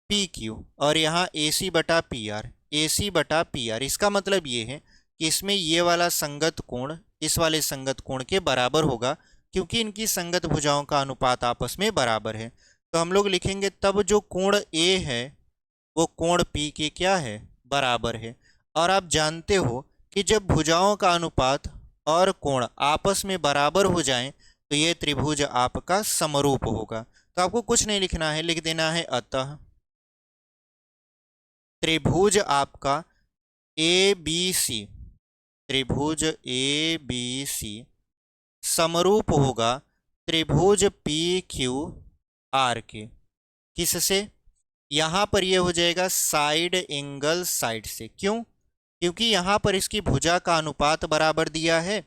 पी क्यू, और यहाँ ए सी बटा पी आर, ए सी बटा पी आर। इसका मतलब ये है कि इसमें ये वाला संगत कोण इस वाले संगत कोण के बराबर होगा, क्योंकि इनकी संगत भुजाओं का अनुपात आपस में बराबर है। तो हम लोग लिखेंगे तब जो कोण ए है वो कोण पी के क्या है, बराबर है। और आप जानते हो कि जब भुजाओं का अनुपात और कोण आपस में बराबर हो जाएं तो ये त्रिभुज आपका समरूप होगा। तो आपको कुछ नहीं लिखना है, लिख देना है अतः त्रिभुज आपका ए बी सी, त्रिभुज ए बी सी समरूप होगा त्रिभुज पी क्यू आर के। किससे? यहाँ पर ये हो जाएगा साइड एंगल साइड से। क्यों? क्योंकि यहाँ पर इसकी भुजा का अनुपात बराबर दिया है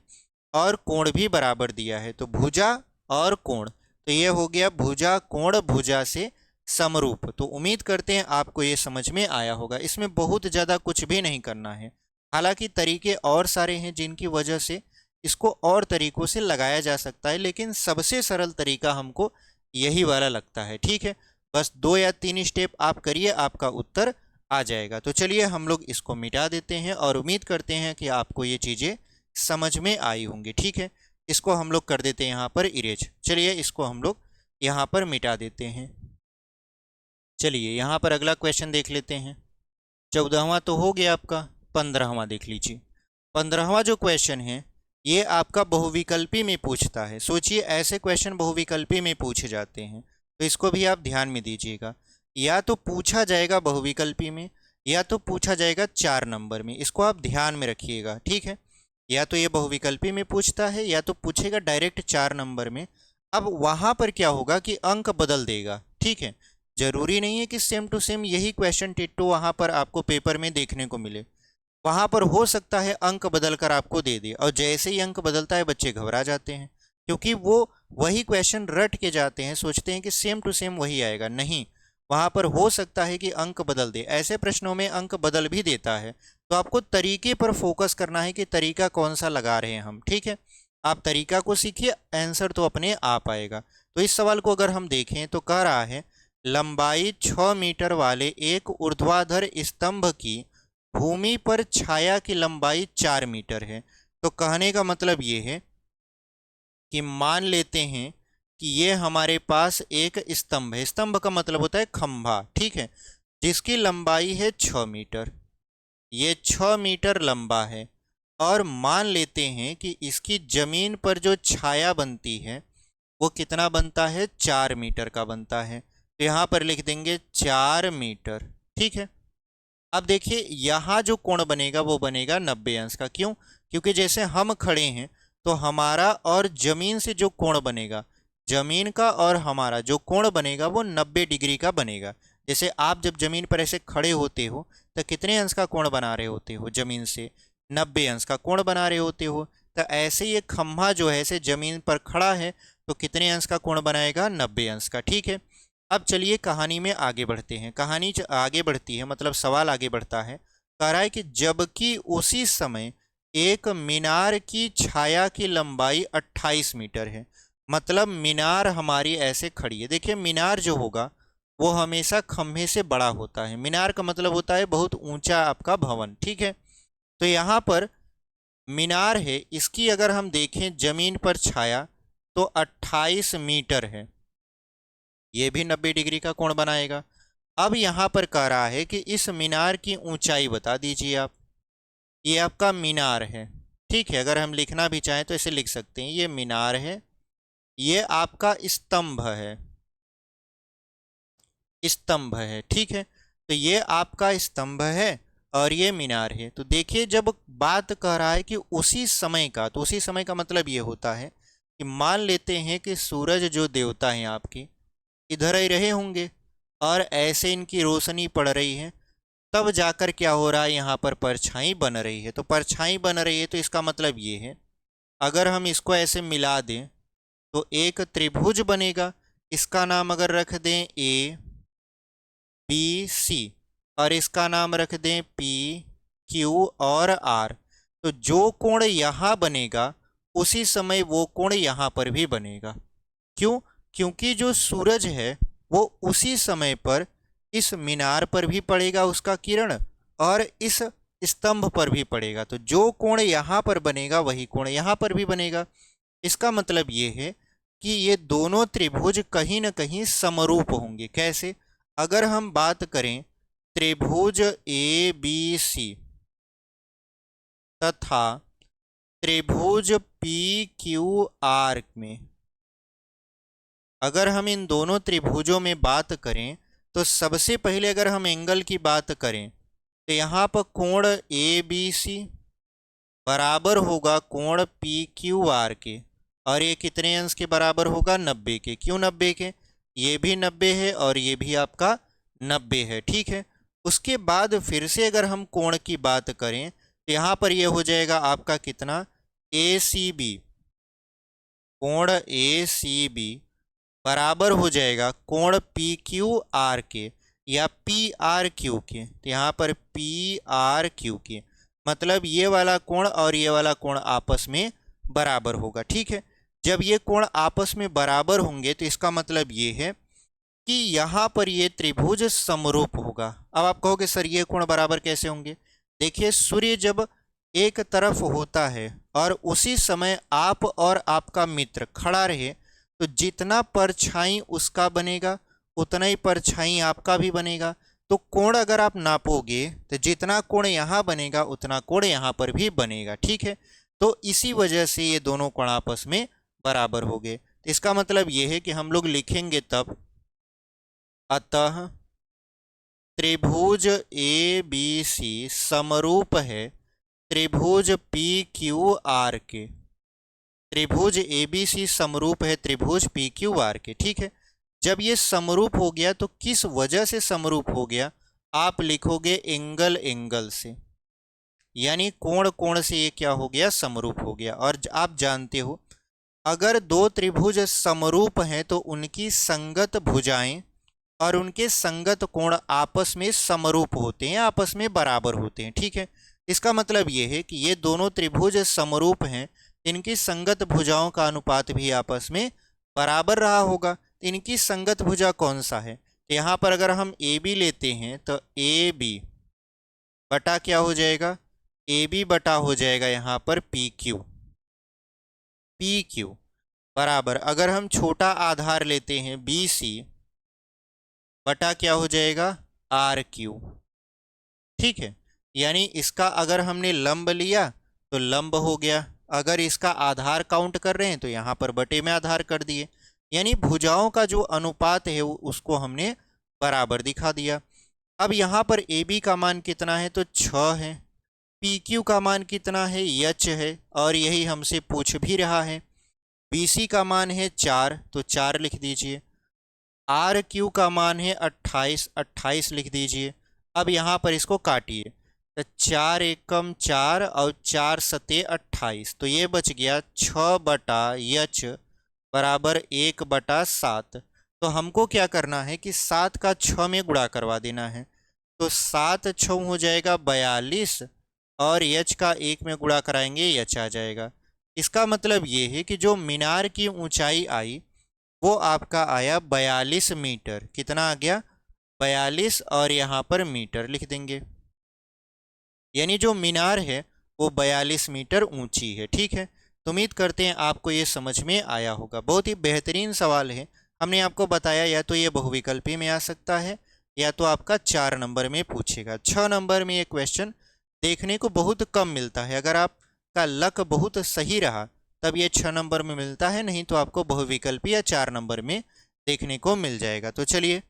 और कोण भी बराबर दिया है। तो भुजा और कोण, तो ये हो गया भुजा कोण भुजा से समरूप। तो उम्मीद करते हैं आपको ये समझ में आया होगा। इसमें बहुत ज़्यादा कुछ भी नहीं करना है, हालांकि तरीके और सारे हैं जिनकी वजह से इसको और तरीकों से लगाया जा सकता है, लेकिन सबसे सरल तरीका हमको यही वाला लगता है। ठीक है, बस 2 या 3 स्टेप आप करिए, आपका उत्तर आ जाएगा। तो चलिए हम लोग इसको मिटा देते हैं और उम्मीद करते हैं कि आपको ये चीज़ें समझ में आई होंगी। ठीक है, इसको हम लोग कर देते हैं यहाँ पर इरेज। चलिए इसको हम लोग यहाँ पर मिटा देते हैं। चलिए यहाँ पर अगला क्वेश्चन देख लेते हैं। 14वां तो हो गया आपका, 15वां देख लीजिए। 15वां जो क्वेश्चन है ये आपका बहुविकल्पी में पूछता है। सोचिए ऐसे क्वेश्चन बहुविकल्पी में पूछे जाते हैं, तो इसको भी आप ध्यान में दीजिएगा। या तो पूछा जाएगा बहुविकल्पी में, या तो पूछा जाएगा 4 नंबर में। इसको आप ध्यान में रखिएगा। ठीक है, या तो ये बहुविकल्पी में पूछता है या तो पूछेगा डायरेक्ट 4 नंबर में। अब वहाँ पर क्या होगा कि अंक बदल देगा। ठीक है, जरूरी नहीं है कि सेम टू सेम यही क्वेश्चन टिट्टो वहाँ पर आपको पेपर में देखने को मिले। वहाँ पर हो सकता है अंक बदल कर आपको दे दे, और जैसे ही अंक बदलता है बच्चे घबरा जाते हैं, क्योंकि वो वही क्वेश्चन रट के जाते हैं, सोचते हैं कि सेम टू सेम वही आएगा। नहीं, वहाँ पर हो सकता है कि अंक बदल दे। ऐसे प्रश्नों में अंक बदल भी देता है। तो आपको तरीके पर फोकस करना है कि तरीका कौन सा लगा रहे हैं हम। ठीक है, आप तरीका को सीखिए, आंसर तो अपने आप आएगा। तो इस सवाल को अगर हम देखें तो कह रहा है लंबाई 6 मीटर वाले एक ऊर्ध्वाधर स्तंभ की भूमि पर छाया की लंबाई 4 मीटर है। तो कहने का मतलब ये है कि मान लेते हैं कि ये हमारे पास एक स्तंभ है। स्तंभ का मतलब होता है खंभा। ठीक है, जिसकी लंबाई है 6 मीटर, ये 6 मीटर लंबा है। और मान लेते हैं कि इसकी जमीन पर जो छाया बनती है वो कितना बनता है, 4 मीटर का बनता है। तो यहाँ पर लिख देंगे 4 मीटर। ठीक है, अब देखिए यहाँ जो कोण बनेगा वो बनेगा 90 अंश का। क्यों? क्योंकि जैसे हम खड़े हैं तो हमारा और जमीन से जो कोण बनेगा, जमीन का और हमारा जो कोण बनेगा वो 90 डिग्री का बनेगा। जैसे आप जब जमीन पर ऐसे खड़े होते हो तो कितने अंश का कोण बना रहे होते हो, जमीन से 90 अंश का कोण बना रहे होते हो। तो ऐसे ये खंभा जो है ऐसे जमीन पर खड़ा है तो कितने अंश का कोण बनाएगा, 90 अंश का। ठीक है, अब चलिए कहानी में आगे बढ़ते हैं। कहानी आगे बढ़ती है, मतलब सवाल आगे बढ़ता है। कह रहा है कि जबकि उसी समय एक मीनार की छाया की लंबाई 28 मीटर है। मतलब मीनार हमारी ऐसे खड़ी है। देखिए मीनार जो होगा वो हमेशा खंभे से बड़ा होता है। मीनार का मतलब होता है बहुत ऊंचा आपका भवन। ठीक है, तो यहाँ पर मीनार है, इसकी अगर हम देखें जमीन पर छाया तो 28 मीटर है, ये भी 90 डिग्री का कोण बनाएगा। अब यहाँ पर कह रहा है कि इस मीनार की ऊंचाई बता दीजिए आप। ये आपका मीनार है। ठीक है, अगर हम लिखना भी चाहें तो इसे लिख सकते हैं, ये मीनार है, ये आपका स्तंभ है, स्तंभ है। ठीक है, तो ये आपका स्तंभ है और ये मीनार है। तो देखिए जब बात कह रहा है कि उसी समय का, तो उसी समय का मतलब ये होता है कि मान लेते हैं कि सूरज जो देवता हैं आपके इधर ही रहे होंगे और ऐसे इनकी रोशनी पड़ रही है, तब जाकर क्या हो रहा है, यहाँ पर परछाई बन रही है। तो परछाई बन रही है तो इसका मतलब ये है, अगर हम इसको ऐसे मिला दें तो एक त्रिभुज बनेगा। इसका नाम अगर रख दें ए बी सी और इसका नाम रख दें पी क्यू और आर, तो जो कोण यहाँ बनेगा उसी समय वो कोण यहाँ पर भी बनेगा। क्यों? क्योंकि जो सूरज है वो उसी समय पर इस मीनार पर भी पड़ेगा उसका किरण, और इस स्तंभ पर भी पड़ेगा, तो जो कोण यहाँ पर बनेगा वही कोण यहाँ पर भी बनेगा। इसका मतलब ये है कि ये दोनों त्रिभुज कहीं ना कहीं समरूप होंगे। कैसे? अगर हम बात करें त्रिभुज ए बी सी तथा त्रिभुज पी क्यू आर में, अगर हम इन दोनों त्रिभुजों में बात करें तो सबसे पहले अगर हम एंगल की बात करें तो यहाँ पर कोण ए बी सी बराबर होगा कोण पी क्यू आर के, और ये कितने अंश के बराबर होगा? 90 के। क्यों 90 के? ये भी 90 है और ये भी आपका 90 है, ठीक है। उसके बाद फिर से अगर हम कोण की बात करें तो यहाँ पर ये हो जाएगा आपका कितना? ए सी बी, कोण ए सी बी बराबर हो जाएगा कोण पी क्यू आर के या पी आर क्यू के। तो यहाँ पर पी आर क्यू के मतलब ये वाला कोण और ये वाला कोण आपस में बराबर होगा, ठीक है। जब ये कोण आपस में बराबर होंगे तो इसका मतलब ये है कि यहाँ पर ये त्रिभुज समरूप होगा। अब आप कहोगे सर ये कोण बराबर कैसे होंगे? देखिए, सूर्य जब एक तरफ होता है और उसी समय आप और आपका मित्र खड़ा रहे तो जितना परछाई उसका बनेगा उतना ही परछाई आपका भी बनेगा। तो कोण अगर आप नापोगे तो जितना कोण यहाँ बनेगा उतना कोण यहाँ पर भी बनेगा, ठीक है। तो इसी वजह से ये दोनों कोण आपस में बराबर हो गए। तो इसका मतलब ये है कि हम लोग लिखेंगे तब, अतः त्रिभुज ए बी सी समरूप है त्रिभुज पी क्यू आर के। त्रिभुज ए बी सी समरूप है त्रिभुज पी क्यू आर के, ठीक है। जब ये समरूप हो गया तो किस वजह से समरूप हो गया? आप लिखोगे एंगल एंगल से, यानी कोण कोण से ये क्या हो गया? समरूप हो गया। और आप जानते हो अगर दो त्रिभुज समरूप हैं तो उनकी संगत भुजाएं और उनके संगत कोण आपस में समरूप होते हैं, आपस में बराबर होते हैं, ठीक है। इसका मतलब ये है कि ये दोनों त्रिभुज समरूप हैं, इनकी संगत भुजाओं का अनुपात भी आपस में बराबर रहा होगा। इनकी संगत भुजा कौन सा है? तो यहाँ पर अगर हम ए बी लेते हैं तो ए बी बटा क्या हो जाएगा? ए बी बटा हो जाएगा यहाँ पर पी क्यू। पी क्यू बराबर अगर हम छोटा आधार लेते हैं बी सी बटा क्या हो जाएगा? आर क्यू, ठीक है। यानी इसका अगर हमने लंब लिया तो लंब हो गया, अगर इसका आधार काउंट कर रहे हैं तो यहाँ पर बटे में आधार कर दिए, यानी भुजाओं का जो अनुपात है उसको हमने बराबर दिखा दिया। अब यहाँ पर ए बी का मान कितना है? तो 6 है। पी क्यू का मान कितना है? यच है, और यही हमसे पूछ भी रहा है। बी सी का मान है 4, तो 4 लिख दीजिए। आर क्यू का मान है 28, 28 लिख दीजिए। अब यहाँ पर इसको काटिए तो 4 एकम 4 और 4 सते 28, तो ये बच गया 6 बटा यच बराबर 1 बटा 7। तो हमको क्या करना है कि 7 का 6 में गुणा करवा देना है, तो 7 6 हो जाएगा 42 और यच का 1 में गुणा कराएंगे यच आ जाएगा। इसका मतलब ये है कि जो मीनार की ऊंचाई आई वो आपका आया 42 मीटर। कितना आ गया? 42 और यहाँ पर मीटर लिख देंगे, यानी जो मीनार है वो 42 मीटर ऊंची है, ठीक है। तो उम्मीद करते हैं आपको ये समझ में आया होगा। बहुत ही बेहतरीन सवाल है। हमने आपको बताया या तो ये बहुविकल्पी में आ सकता है या तो आपका 4 नंबर में पूछेगा। 6 नंबर में ये क्वेश्चन देखने को बहुत कम मिलता है। अगर आपका लक बहुत सही रहा तब ये 6 नंबर में मिलता है, नहीं तो आपको बहुविकल्पी या 4 नंबर में देखने को मिल जाएगा। तो चलिए,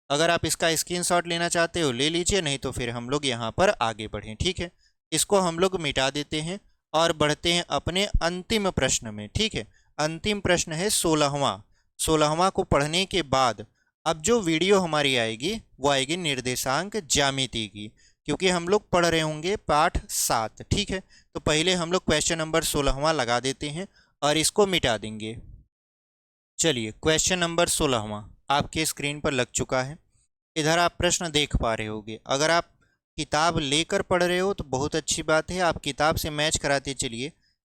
अगर आप इसका स्क्रीनशॉट लेना चाहते हो ले लीजिए, नहीं तो फिर हम लोग यहाँ पर आगे बढ़ें, ठीक है। इसको हम लोग मिटा देते हैं और बढ़ते हैं अपने अंतिम प्रश्न में, ठीक है। अंतिम प्रश्न है 16वां। 16वां को पढ़ने के बाद अब जो वीडियो हमारी आएगी वो आएगी निर्देशांक ज्यामिति की, क्योंकि हम लोग पढ़ रहे होंगे पाठ 7, ठीक है। तो पहले हम लोग क्वेश्चन नंबर 16वां लगा देते हैं और इसको मिटा देंगे। चलिए, क्वेश्चन नंबर 16वां आपके स्क्रीन पर लग चुका है। इधर आप प्रश्न देख पा रहे होंगे। अगर आप किताब लेकर पढ़ रहे हो तो बहुत अच्छी बात है, आप किताब से मैच कराते चलिए।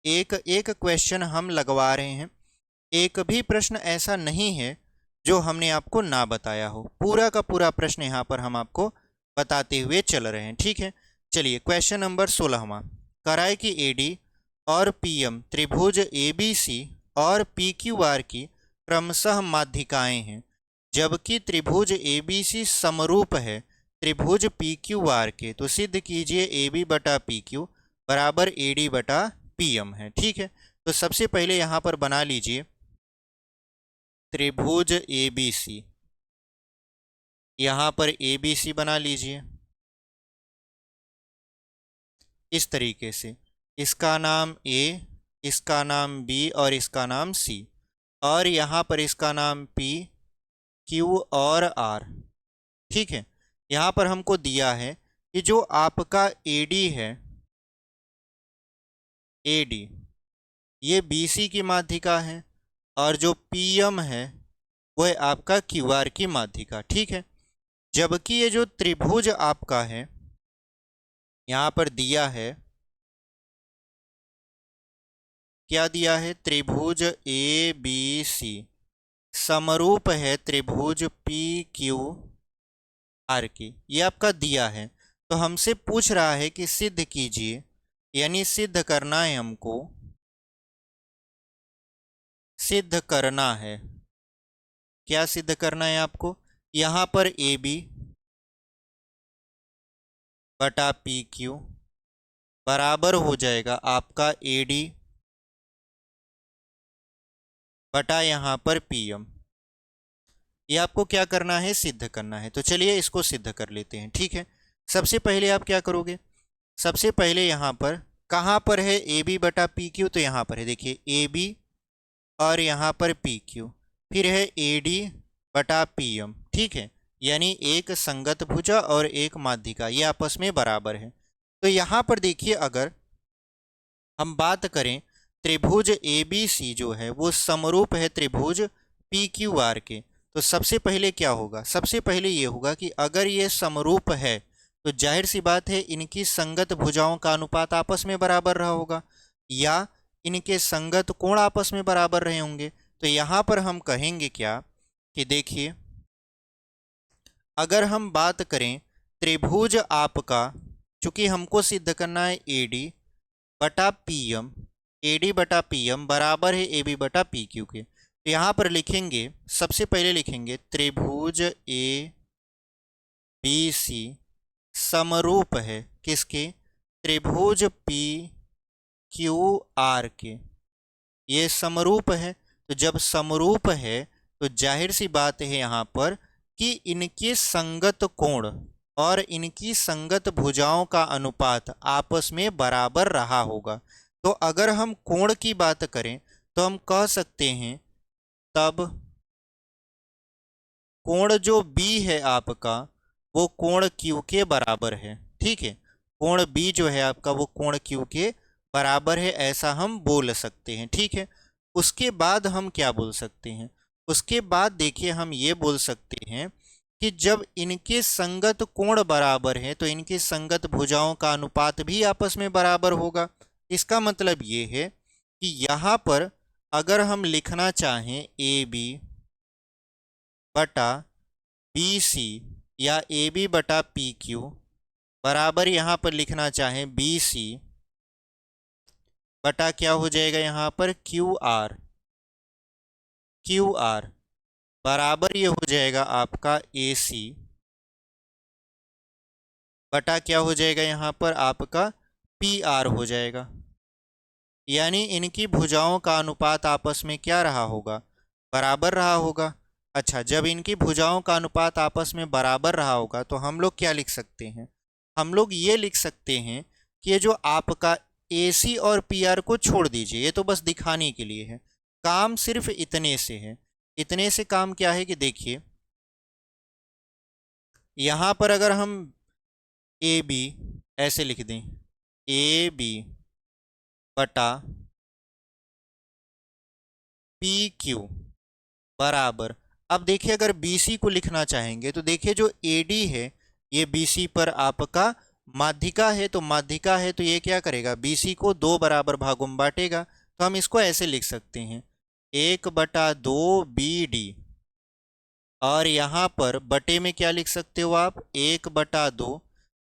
एक एक क्वेश्चन हम लगवा रहे हैं एक भी प्रश्न ऐसा नहीं है जो हमने आपको ना बताया हो, पूरा का पूरा प्रश्न यहाँ पर हम आपको बताते हुए चल रहे हैं। ठीक है, चलिए क्वेश्चन नंबर 16वां। कराए की एडी और पीएम त्रिभुज एबीसी और पीक्यूआर की क्रमशः माध्यिकाएं हैं, जबकि त्रिभुज एबीसी समरूप है त्रिभुज पीक्यूआर के, तो सिद्ध कीजिए एबी बटा पीक्यू बराबर एडी बटा पीएम है। ठीक है, तो सबसे पहले यहाँ पर बना लीजिए त्रिभुज एबीसी, यहाँ पर एबीसी बना लीजिए इस तरीके से, इसका नाम ए, इसका नाम बी और इसका नाम सी, और यहाँ पर इसका नाम पी क्यू और आर। ठीक है, यहाँ पर हमको दिया है कि जो आपका एडी है, एडी ये बीसी की माध्यिका है, और जो पीएम है वो है आपका क्यूआर की माध्यिका। ठीक है, जबकि ये जो त्रिभुज आपका है यहाँ पर दिया है, क्या दिया है, त्रिभुज ए बी सी समरूप है त्रिभुज पी क्यू आर की, ये आपका दिया है। तो हमसे पूछ रहा है कि सिद्ध कीजिए, यानी सिद्ध करना है हमको, सिद्ध करना है। क्या सिद्ध करना है आपको, यहाँ पर ए बी बटा पी क्यू बराबर हो जाएगा आपका ए डी बटा यहाँ पर पी एम। ये आपको क्या करना है, सिद्ध करना है। तो चलिए इसको सिद्ध कर लेते हैं। ठीक है, सबसे पहले आप क्या करोगे, सबसे पहले यहाँ पर कहाँ पर है ए बी बटा पी क्यू, तो यहाँ पर है, देखिए ए बी और यहाँ पर पी क्यू, फिर है ए डी बटा पी एम। ठीक है, यानी एक संगत भुजा और एक माध्यिका, ये आपस में बराबर है। तो यहाँ पर देखिए, अगर हम बात करें त्रिभुज ए बी सी जो है वो समरूप है त्रिभुज पी क्यू आर के, तो सबसे पहले क्या होगा, सबसे पहले ये होगा कि अगर ये समरूप है तो जाहिर सी बात है इनकी संगत भुजाओं का अनुपात आपस में बराबर रहा होगा, या इनके संगत कोण आपस में बराबर रहे होंगे। तो यहाँ पर हम कहेंगे क्या कि देखिए, अगर हम बात करें त्रिभुज आपका, चूंकि हमको सिद्ध करना है ए डी बटा पी एम, ए डी बटा पी एम बराबर है ए बी बटा पी क्यू के, तो यहाँ पर लिखेंगे, सबसे पहले लिखेंगे त्रिभुज ए बी सी समरूप है किसके, त्रिभुज पी क्यू आर के, ये समरूप है। तो जब समरूप है तो जाहिर सी बात है यहाँ पर कि इनके संगत कोण और इनकी संगत भुजाओं का अनुपात आपस में बराबर रहा होगा। तो अगर हम कोण की बात करें तो हम कह सकते हैं तब कोण जो B है आपका वो कोण Q के बराबर है। ठीक है, कोण B जो है आपका वो कोण Q के बराबर है, ऐसा हम बोल सकते हैं। ठीक है, उसके बाद हम क्या बोल सकते हैं, उसके बाद देखिए हम ये बोल सकते हैं कि जब इनके संगत कोण बराबर है तो इनकी संगत भुजाओं का अनुपात भी आपस में बराबर होगा। इसका मतलब ये है कि यहाँ पर अगर हम लिखना चाहें ए बी बटा बी सी या ए बी बटा पी क्यू बराबर यहाँ पर लिखना चाहें बी सी बटा क्या हो जाएगा यहाँ पर क्यू आर, क्यू आर बराबर ये हो जाएगा आपका ए सी बटा क्या हो जाएगा यहाँ पर आपका पी आर हो जाएगा। यानी इनकी भुजाओं का अनुपात आपस में क्या रहा होगा, बराबर रहा होगा। अच्छा, जब इनकी भुजाओं का अनुपात आपस में बराबर रहा होगा तो हम लोग क्या लिख सकते हैं, हम लोग ये लिख सकते हैं कि ये जो आपका AC और PR को छोड़ दीजिए, ये तो बस दिखाने के लिए है, काम सिर्फ इतने से है। इतने से काम क्या है कि देखिए यहाँ पर अगर हम AB ऐसे लिख दें, AB बटा PQ बराबर, अब देखिए अगर BC को लिखना चाहेंगे तो देखिए जो AD है ये BC पर आपका माध्यिका है, तो माध्यिका है तो ये क्या करेगा, BC को 2 बराबर भागों में बांटेगा। तो हम इसको ऐसे लिख सकते हैं 1/2 BD, और यहाँ पर बटे में क्या लिख सकते हो आप, 1/2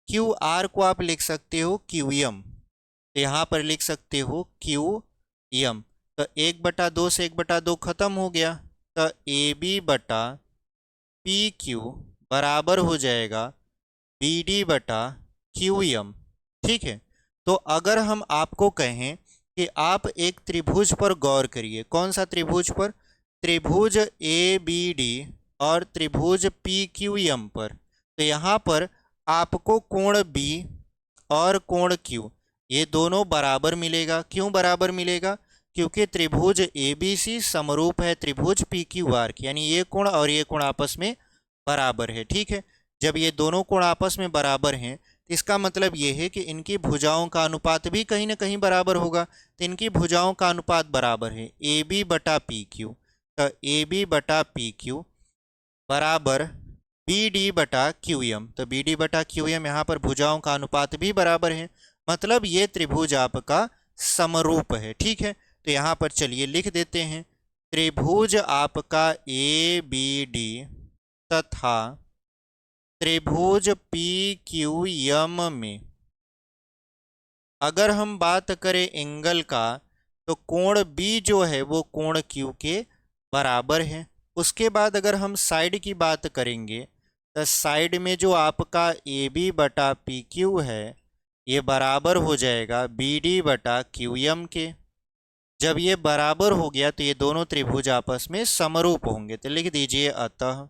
QR को आप लिख सकते हो QM, तो यहाँ पर लिख सकते हो QM। तो 1/2 से 1/2 खत्म हो गया, तो AB/PQ बराबर हो जाएगा BD/QM। ठीक है, तो अगर हम आपको कहें कि आप एक त्रिभुज पर गौर करिए, कौन सा त्रिभुज पर, त्रिभुज ABD और त्रिभुज PQM पर, तो यहाँ पर आपको कोण B और कोण Q ये दोनों बराबर मिलेगा। क्यों बराबर मिलेगा, क्योंकि त्रिभुज ABC समरूप है त्रिभुज PQR की, यानी ये कोण और ये कोण आपस में बराबर है। ठीक है, जब ये दोनों कोण आपस में बराबर हैं तो इसका मतलब ये है कि इनकी भुजाओं का अनुपात भी कहीं ना कहीं बराबर होगा। तो इनकी भुजाओं का अनुपात बराबर है AB/PQ, तो AB/PQ बराबर BD/QM, तो BD/QM यहाँ पर भुजाओं का अनुपात भी बराबर है, मतलब ये त्रिभुज आपका समरूप है। ठीक है, तो यहाँ पर चलिए लिख देते हैं, त्रिभुज आपका ABD तथा त्रिभुज PQM में अगर हम बात करें एंगल का, तो कोण B जो है वो कोण Q के बराबर है। उसके बाद अगर हम साइड की बात करेंगे, तो साइड में जो आपका AB/PQ है ये बराबर हो जाएगा BD/QM के। जब ये बराबर हो गया तो ये दोनों त्रिभुज आपस में समरूप होंगे, तो लिख दीजिए, अतः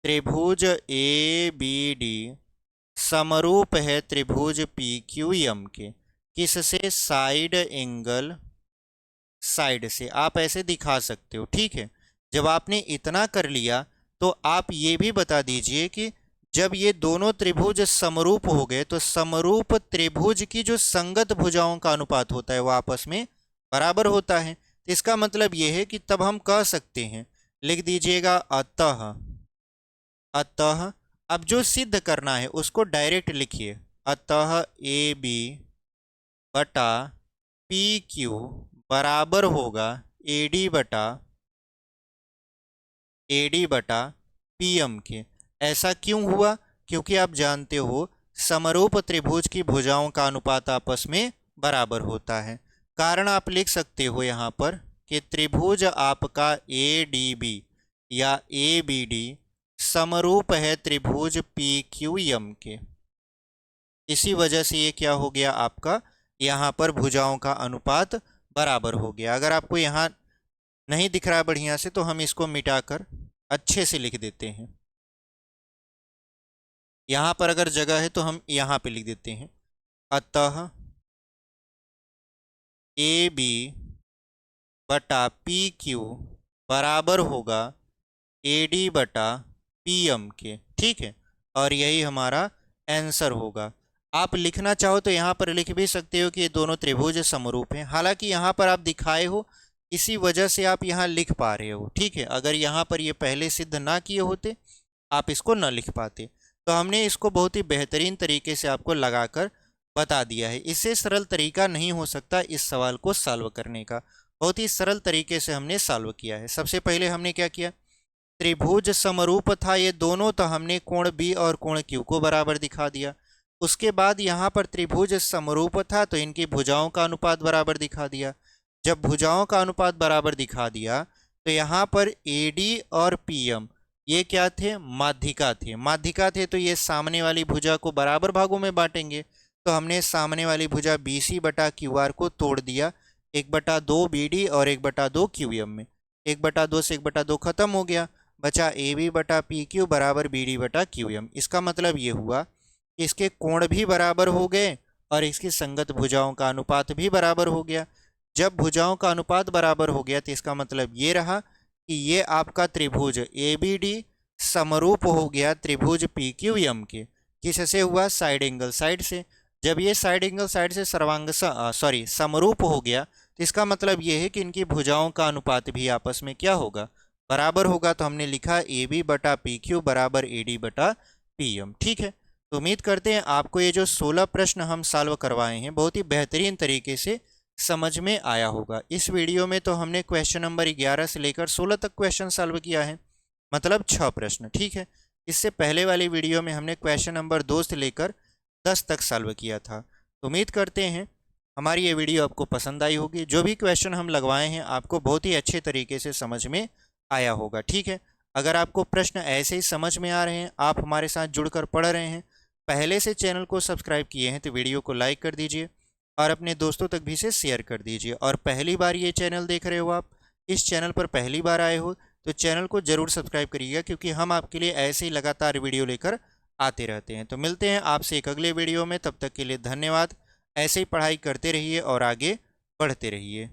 त्रिभुज ABD समरूप है त्रिभुज PQM के, किससे, साइड एंगल साइड से। आप ऐसे दिखा सकते हो। ठीक है, जब आपने इतना कर लिया तो आप ये भी बता दीजिए कि जब ये दोनों त्रिभुज समरूप हो गए तो समरूप त्रिभुज की जो संगत भुजाओं का अनुपात होता है वो आपस में बराबर होता है। तो इसका मतलब ये है कि तब हम कह सकते हैं, लिख दीजिएगा, अतः अतः अब जो सिद्ध करना है उसको डायरेक्ट लिखिए, अतः AB/PQ बराबर होगा AD/PM के। ऐसा क्यों हुआ, क्योंकि आप जानते हो समरूप त्रिभुज की भुजाओं का अनुपात आपस में बराबर होता है। कारण आप लिख सकते हो यहाँ पर कि त्रिभुज आपका ADB या ABD समरूप है त्रिभुज PQM के। इसी वजह से ये क्या हो गया, आपका यहाँ पर भुजाओं का अनुपात बराबर हो गया। अगर आपको यहाँ नहीं दिख रहा है बढ़िया से, तो हम इसको मिटाकर अच्छे से लिख देते हैं। यहाँ पर अगर जगह है तो हम यहाँ पे लिख देते हैं, अतः AB/PQ बराबर होगा AD/PM के। ठीक है, और यही हमारा आंसर होगा। आप लिखना चाहो तो यहाँ पर लिख भी सकते हो कि ये दोनों त्रिभुज समरूप हैं। हालांकि यहाँ पर आप दिखाए हो, इसी वजह से आप यहाँ लिख पा रहे हो। ठीक है, अगर यहाँ पर ये पहले सिद्ध ना किए होते आप इसको न लिख पाते। तो हमने इसको बहुत ही बेहतरीन तरीके से आपको लगाकर बता दिया है। इससे सरल तरीका नहीं हो सकता इस सवाल को सॉल्व करने का। बहुत ही सरल तरीके से हमने सॉल्व किया है। सबसे पहले हमने क्या किया, त्रिभुज समरूप था ये दोनों, तो हमने कोण B और कोण Q को बराबर दिखा दिया। उसके बाद यहाँ पर त्रिभुज समरूप था तो इनकी भुजाओं का अनुपात बराबर दिखा दिया। जब भुजाओं का अनुपात बराबर दिखा दिया तो यहाँ पर AD और PM ये क्या थे, माध्यिका थे। माध्यिका थे तो ये सामने वाली भुजा को बराबर भागों में बांटेंगे। तो हमने सामने वाली भुजा BC/QR को तोड़ दिया 1/2 BD और 1/2 QM में। 1/2 से 1/2 खत्म हो गया, बचा AB/PQ बराबर BD/QM। इसका मतलब ये हुआ कि इसके कोण भी बराबर हो गए और इसकी संगत भुजाओं का अनुपात भी बराबर हो गया। जब भुजाओं का अनुपात बराबर हो गया तो इसका मतलब ये रहा कि ये आपका त्रिभुज ABD समरूप हो गया त्रिभुज PQM के। किससे हुआ, साइड एंगल साइड से। जब ये साइड एंगल साइड से समरूप हो गया तो इसका मतलब ये है कि इनकी भुजाओं का अनुपात भी आपस में क्या होगा, बराबर होगा। तो हमने लिखा AB/PQ बराबर AD/PM। ठीक है, तो उम्मीद करते हैं आपको ये जो 16 प्रश्न हम सॉल्व करवाए हैं बहुत ही बेहतरीन तरीके से समझ में आया होगा। इस वीडियो में तो हमने क्वेश्चन नंबर 11 से लेकर 16 तक क्वेश्चन सॉल्व किया है, मतलब 6 प्रश्न, ठीक है। इससे पहले वाली वीडियो में हमने क्वेश्चन नंबर 2 से लेकर 10 तक सॉल्व किया था। तो उम्मीद करते हैं हमारी ये वीडियो आपको पसंद आई होगी। जो भी क्वेश्चन हम लगवाए हैं आपको बहुत ही अच्छे तरीके से समझ में आया होगा, ठीक है। अगर आपको प्रश्न ऐसे ही समझ में आ रहे हैं, आप हमारे साथ जुड़कर पढ़ रहे हैं, पहले से चैनल को सब्सक्राइब किए हैं तो वीडियो को लाइक कर दीजिए और अपने दोस्तों तक भी इसे शेयर कर दीजिए। और पहली बार ये चैनल देख रहे हो, आप इस चैनल पर पहली बार आए हो, तो चैनल को ज़रूर सब्सक्राइब करिएगा, क्योंकि हम आपके लिए ऐसे ही लगातार वीडियो लेकर आते रहते हैं। तो मिलते हैं आपसे एक अगले वीडियो में, तब तक के लिए धन्यवाद। ऐसे ही पढ़ाई करते रहिए और आगे बढ़ते रहिए।